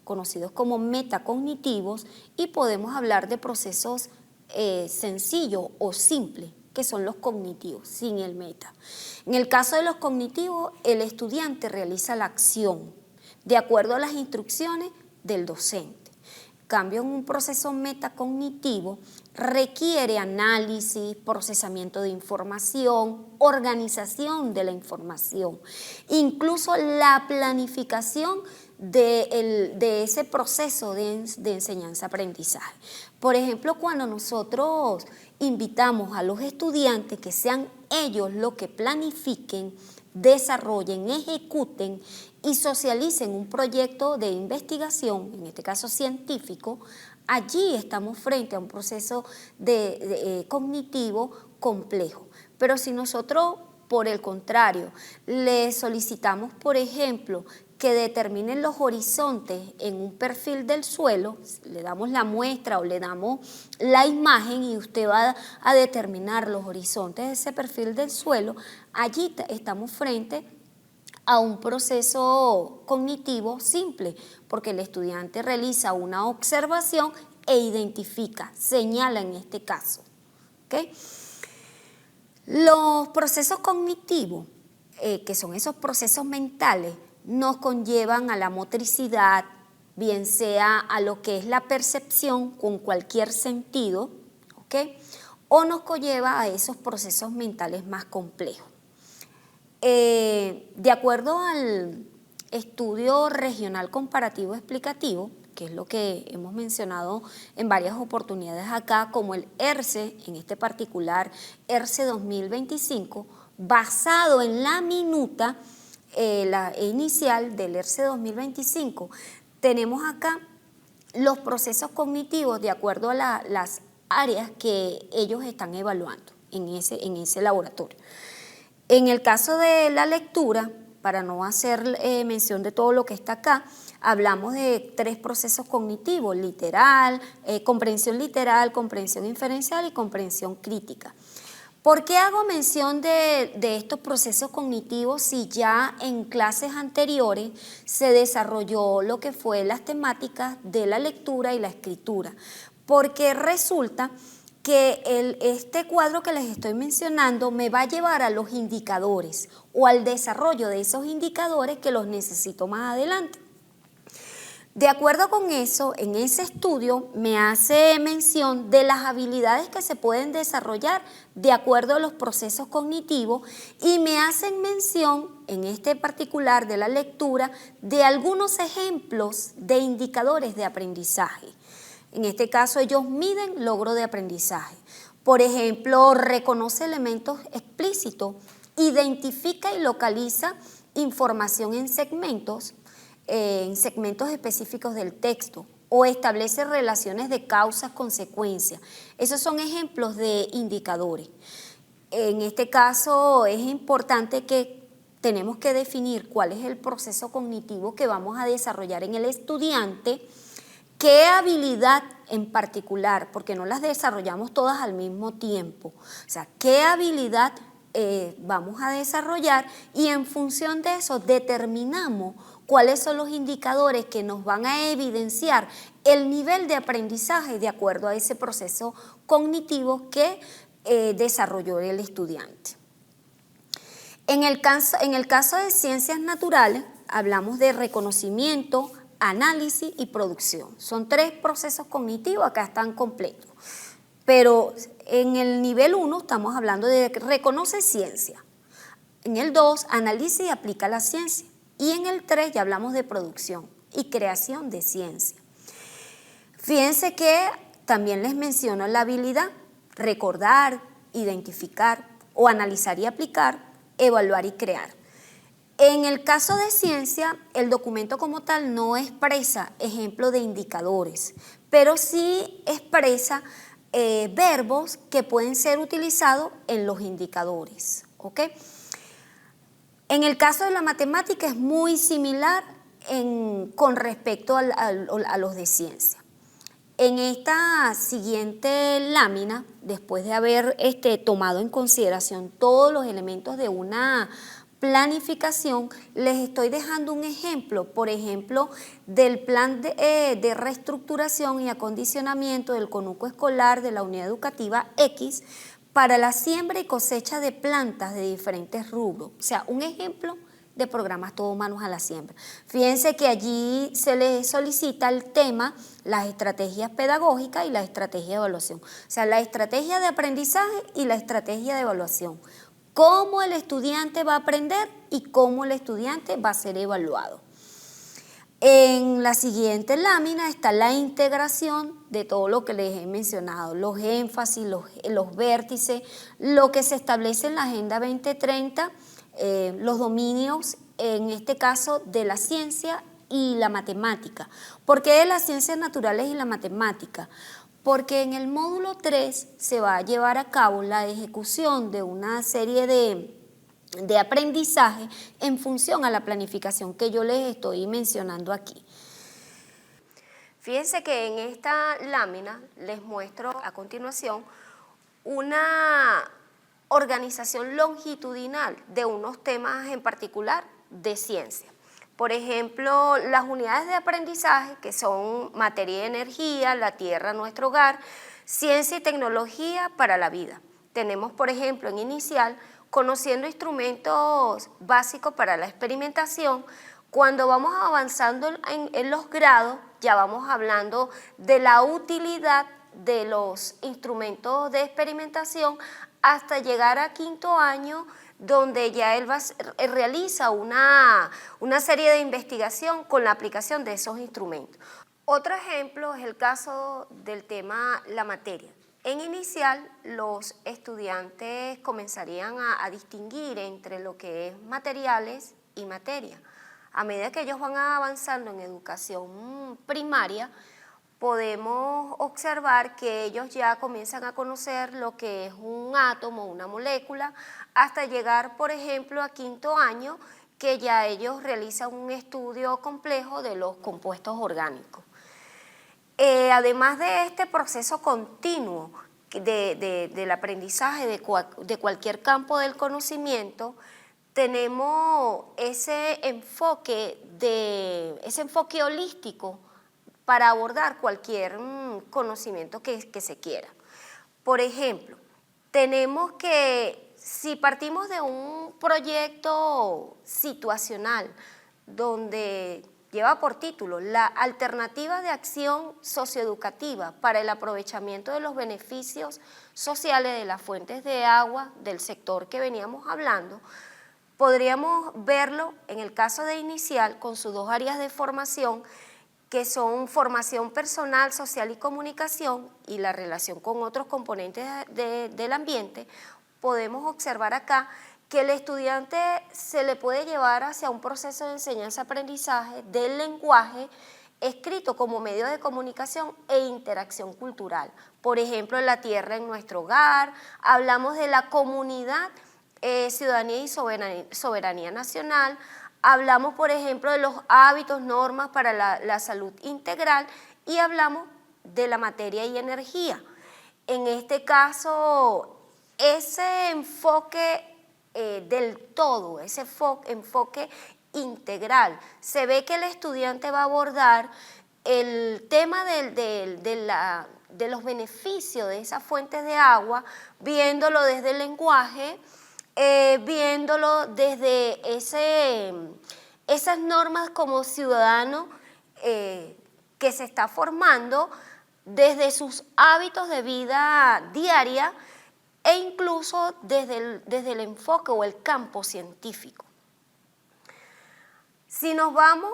A: conocidos como metacognitivos, y podemos hablar de procesos sencillo o simple, que son los cognitivos, sin el meta. En el caso de los cognitivos, el estudiante realiza la acción de acuerdo a las instrucciones del docente. En cambio, en un proceso metacognitivo requiere análisis, procesamiento de información, organización de la información, incluso la planificación de ese proceso de enseñanza-aprendizaje. Por ejemplo, cuando nosotros invitamos a los estudiantes que sean ellos los que planifiquen, desarrollen, ejecuten y socialicen un proyecto de investigación, en este caso científico, allí estamos frente a un proceso cognitivo complejo. Pero si nosotros, por el contrario, le solicitamos, por ejemplo, que determinen los horizontes en un perfil del suelo, le damos la muestra o le damos la imagen y usted va a determinar los horizontes de ese perfil del suelo, allí estamos frente a un proceso cognitivo simple, porque el estudiante realiza una observación e identifica, señala en este caso. ¿Okay? Los procesos cognitivos, que son esos procesos mentales, nos conllevan a la motricidad, bien sea a lo que es la percepción con cualquier sentido, ¿okay? O nos conlleva a esos procesos mentales más complejos. De acuerdo al estudio regional comparativo explicativo, que es lo que hemos mencionado en varias oportunidades acá, como el ERCE, en este particular ERCE 2025, basado en la minuta la inicial del ERCE 2025, tenemos acá los procesos cognitivos de acuerdo a las áreas que ellos están evaluando en ese laboratorio. En el caso de la lectura, para no hacer mención de todo lo que está acá, hablamos de 3 procesos cognitivos: literal, comprensión inferencial y comprensión crítica. ¿Por qué hago mención de estos procesos cognitivos si ya en clases anteriores se desarrolló lo que fue las temáticas de la lectura y la escritura? Porque resulta que este cuadro que les estoy mencionando me va a llevar a los indicadores o al desarrollo de esos indicadores que los necesito más adelante. De acuerdo con eso, en ese estudio me hace mención de las habilidades que se pueden desarrollar de acuerdo a los procesos cognitivos y me hacen mención, en este particular de la lectura, de algunos ejemplos de indicadores de aprendizaje. En este caso, ellos miden logro de aprendizaje. Por ejemplo, reconoce elementos explícitos, identifica y localiza información en segmentos específicos del texto, o establece relaciones de causas-consecuencias. Esos son ejemplos de indicadores. En este caso es importante que tenemos que definir cuál es el proceso cognitivo que vamos a desarrollar en el estudiante, qué habilidad en particular, porque no las desarrollamos todas al mismo tiempo. O sea, qué habilidad vamos a desarrollar y en función de eso determinamos cuáles son los indicadores que nos van a evidenciar el nivel de aprendizaje de acuerdo a ese proceso cognitivo que desarrolló el estudiante. En el caso de ciencias naturales, hablamos de reconocimiento, análisis y producción. Son 3 procesos cognitivos, acá están completos. Pero en el nivel 1 estamos hablando de reconoce ciencia. En el 2, analiza y aplica la ciencia. Y en el 3 ya hablamos de producción y creación de ciencia. Fíjense que también les menciono la habilidad: recordar, identificar o analizar y aplicar, evaluar y crear. En el caso de ciencia, el documento como tal no expresa ejemplo de indicadores, pero sí expresa verbos que pueden ser utilizados en los indicadores. ¿Okay? En el caso de la matemática es muy similar con respecto a los de ciencia. En esta siguiente lámina, después de haber tomado en consideración todos los elementos de una planificación, les estoy dejando un ejemplo, por ejemplo, del plan de reestructuración y acondicionamiento del conuco escolar de la unidad educativa X para la siembra y cosecha de plantas de diferentes rubros. O sea, un ejemplo de programas Todos Manos a la Siembra. Fíjense que allí se les solicita el tema, las estrategias pedagógicas y la estrategia de evaluación. O sea, la estrategia de aprendizaje y la estrategia de evaluación. Cómo el estudiante va a aprender y cómo el estudiante va a ser evaluado. En la siguiente lámina está la integración de todo lo que les he mencionado, los énfasis, los vértices, lo que se establece en la Agenda 2030, los dominios, en este caso, de la ciencia y la matemática. ¿Por qué de las ciencias naturales y la matemática? Porque en el módulo 3 se va a llevar a cabo la ejecución de una serie de aprendizaje en función a la planificación que yo les estoy mencionando aquí. Fíjense que en esta lámina les muestro a continuación una organización longitudinal de unos temas en particular de ciencia. Por ejemplo, las unidades de aprendizaje, que son materia y energía, la tierra, nuestro hogar, ciencia y tecnología para la vida. Tenemos, por ejemplo, en inicial, conociendo instrumentos básicos para la experimentación. Cuando vamos avanzando en los grados, ya vamos hablando de la utilidad de los instrumentos de experimentación hasta llegar a quinto año, donde ya él realiza una serie de investigación con la aplicación de esos instrumentos. Otro ejemplo es el caso del tema la materia. En inicial, los estudiantes comenzarían a distinguir entre lo que es materiales y materia. A medida que ellos van avanzando en educación primaria, podemos observar que ellos ya comienzan a conocer lo que es un átomo, una molécula, hasta llegar, por ejemplo, a quinto año, que ya ellos realizan un estudio complejo de los compuestos orgánicos. Además de este proceso continuo del aprendizaje de cualquier campo del conocimiento, tenemos ese enfoque holístico para abordar cualquier conocimiento que se quiera. Por ejemplo, tenemos que, si partimos de un proyecto situacional donde lleva por título la alternativa de acción socioeducativa para el aprovechamiento de los beneficios sociales de las fuentes de agua del sector que veníamos hablando, podríamos verlo en el caso de inicial con sus dos áreas de formación, que son formación personal, social y comunicación, y la relación con otros componentes del ambiente. Podemos observar acá que el estudiante se le puede llevar hacia un proceso de enseñanza-aprendizaje del lenguaje escrito como medio de comunicación e interacción cultural. Por ejemplo, la tierra en nuestro hogar, hablamos de la comunidad, ciudadanía y soberanía nacional. Hablamos, por ejemplo, de los hábitos, normas para la salud integral y hablamos de la materia y energía. En este caso, ese enfoque del todo, ese enfoque integral, se ve que el estudiante va a abordar el tema de los beneficios de esas fuentes de agua, viéndolo desde el lenguaje, viéndolo desde esas normas como ciudadano que se está formando, desde sus hábitos de vida diaria e incluso desde el enfoque o el campo científico. Si nos vamos,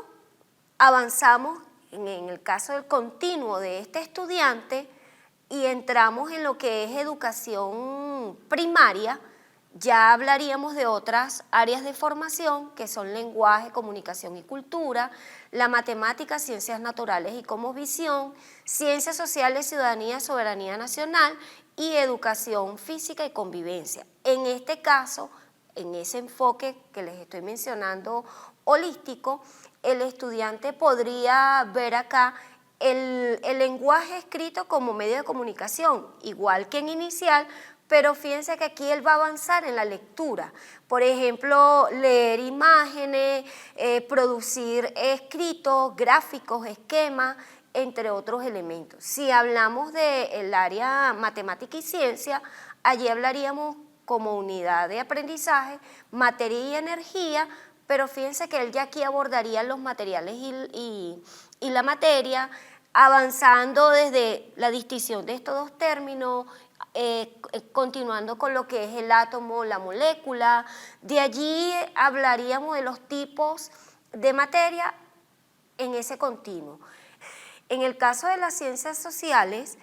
A: avanzamos en el caso del continuo de este estudiante y entramos en lo que es educación primaria, ya hablaríamos de otras áreas de formación que son lenguaje, comunicación y cultura, la matemática, ciencias naturales y cosmovisión, ciencias sociales, ciudadanía, soberanía nacional y educación física y convivencia. En este caso, en ese enfoque que les estoy mencionando holístico, el estudiante podría ver acá el lenguaje escrito como medio de comunicación, igual que en inicial, pero fíjense que aquí él va a avanzar en la lectura. Por ejemplo, leer imágenes, producir escritos, gráficos, esquemas, entre otros elementos. Si hablamos del área matemática y ciencia, allí hablaríamos como unidad de aprendizaje, materia y energía, pero fíjense que él ya aquí abordaría los materiales y la materia, avanzando desde la distinción de estos dos términos, continuando con lo que es el átomo, la molécula. De allí hablaríamos de los tipos de materia en ese continuo. En el caso de las ciencias sociales,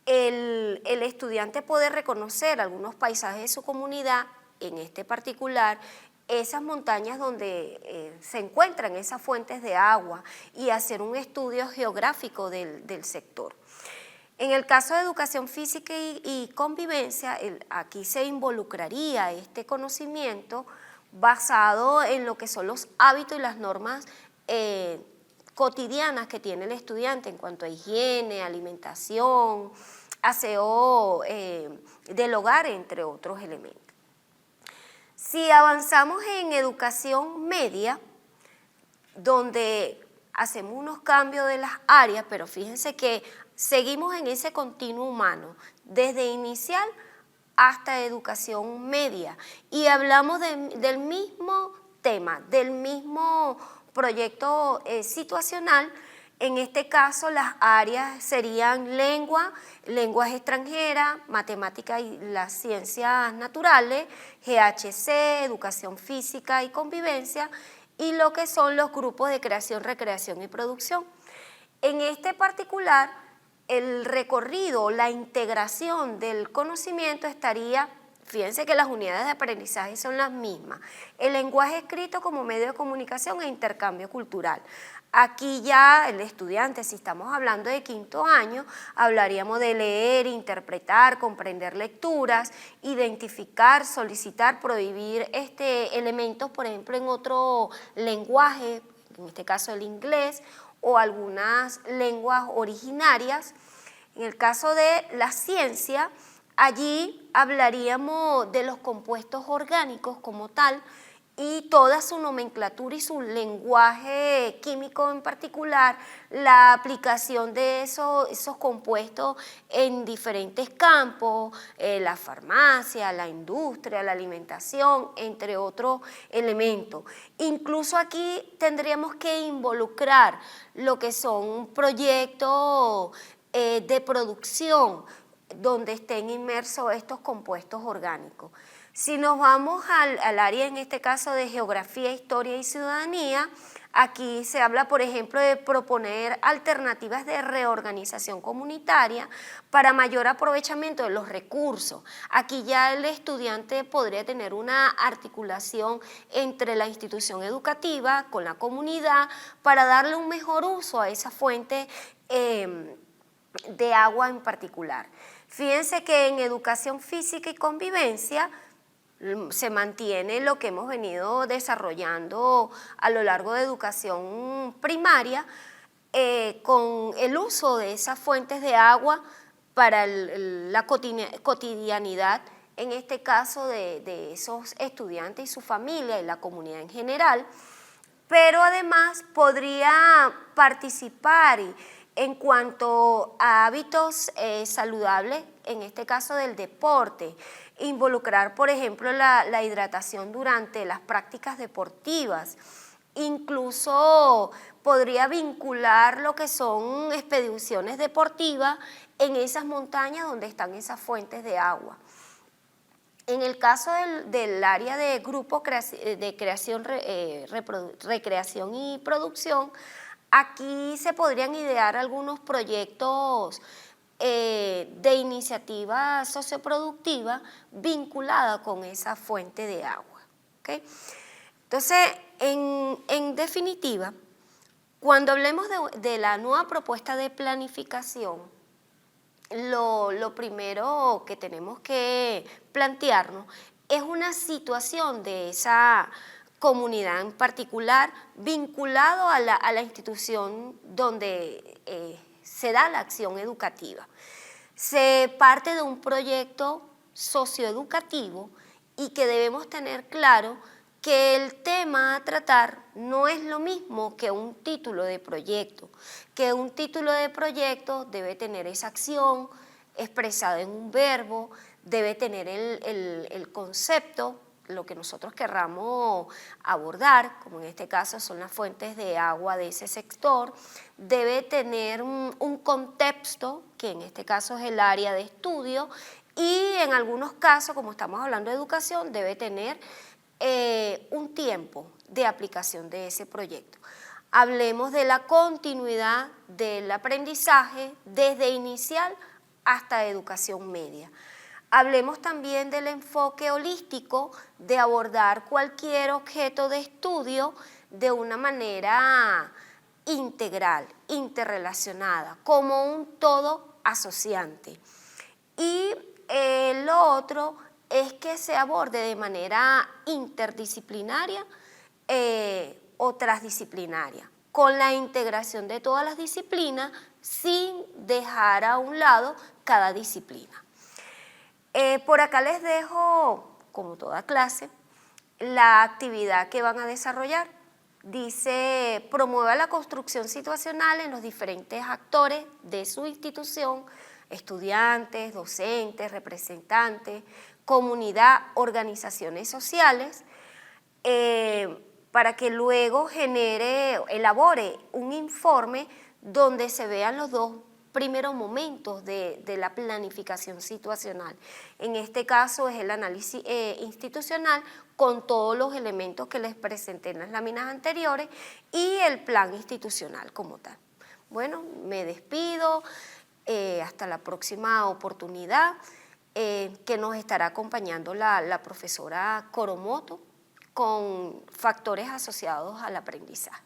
A: el estudiante puede reconocer algunos paisajes de su comunidad, en este particular, esas montañas donde se encuentran esas fuentes de agua y hacer un estudio geográfico del sector. En el caso de educación física y convivencia, aquí se involucraría este conocimiento basado en lo que son los hábitos y las normas cotidianas que tiene el estudiante en cuanto a higiene, alimentación, aseo del hogar, entre otros elementos. Si avanzamos en educación media, donde hacemos unos cambios de las áreas, pero fíjense que seguimos en ese continuo humano, desde inicial hasta educación media, y hablamos del mismo tema, del mismo proyecto situacional. En este caso las áreas serían lenguas extranjeras, matemáticas y las ciencias naturales, GHC, educación física y convivencia, y lo que son los grupos de creación, recreación y producción. En este particular, el recorrido, la integración del conocimiento estaría, fíjense que las unidades de aprendizaje son las mismas, el lenguaje escrito como medio de comunicación e intercambio cultural. Aquí ya el estudiante, si estamos hablando de quinto año, hablaríamos de leer, interpretar, comprender lecturas, identificar, solicitar, prohibir elementos, por ejemplo, en otro lenguaje, en este caso el inglés, o algunas lenguas originarias. En el caso de la ciencia, allí hablaríamos de los compuestos orgánicos como tal, y toda su nomenclatura y su lenguaje químico en particular, la aplicación de esos compuestos en diferentes campos, la farmacia, la industria, la alimentación, entre otros elementos. Incluso aquí tendríamos que involucrar lo que son proyectos de producción donde estén inmersos estos compuestos orgánicos. Si nos vamos al área, en este caso, de geografía, historia y ciudadanía, aquí se habla, por ejemplo, de proponer alternativas de reorganización comunitaria para mayor aprovechamiento de los recursos. Aquí ya el estudiante podría tener una articulación entre la institución educativa con la comunidad para darle un mejor uso a esa fuente de agua en particular. Fíjense que en educación física y convivencia se mantiene lo que hemos venido desarrollando a lo largo de educación primaria, con el uso de esas fuentes de agua para la cotidianidad, en este caso de esos estudiantes y su familia y la comunidad en general, pero además podría participar en cuanto a hábitos saludables, en este caso del deporte, involucrar, por ejemplo, la hidratación durante las prácticas deportivas. Incluso podría vincular lo que son expediciones deportivas en esas montañas donde están esas fuentes de agua. En el caso del área de grupo de creación, recreación y producción, aquí se podrían idear algunos proyectos de iniciativa socioproductiva vinculada con esa fuente de agua. ¿Okay? Entonces, en definitiva, cuando hablemos de la nueva propuesta de planificación, lo primero que tenemos que plantearnos es una situación de esa comunidad en particular vinculado a la institución donde se da la acción educativa. Se parte de un proyecto socioeducativo y que debemos tener claro que el tema a tratar no es lo mismo que un título de proyecto, que un título de proyecto debe tener esa acción expresada en un verbo, debe tener el concepto, lo que nosotros querramos abordar, como en este caso son las fuentes de agua de ese sector, debe tener un contexto, que en este caso es el área de estudio, y en algunos casos, como estamos hablando de educación, debe tener un tiempo de aplicación de ese proyecto. Hablemos de la continuidad del aprendizaje desde inicial hasta educación media. Hablemos también del enfoque holístico de abordar cualquier objeto de estudio de una manera integral, interrelacionada, como un todo asociante. Y lo otro es que se aborde de manera interdisciplinaria o transdisciplinaria, con la integración de todas las disciplinas sin dejar a un lado cada disciplina. Por acá les dejo, como toda clase, la actividad que van a desarrollar. Dice, promueva la construcción situacional en los diferentes actores de su institución, estudiantes, docentes, representantes, comunidad, organizaciones sociales, para que luego elabore un informe donde se vean los dos primeros momentos de la planificación situacional. En este caso es el análisis institucional con todos los elementos que les presenté en las láminas anteriores y el plan institucional como tal. Bueno, me despido, hasta la próxima oportunidad que nos estará acompañando la profesora Coromoto con factores asociados al aprendizaje.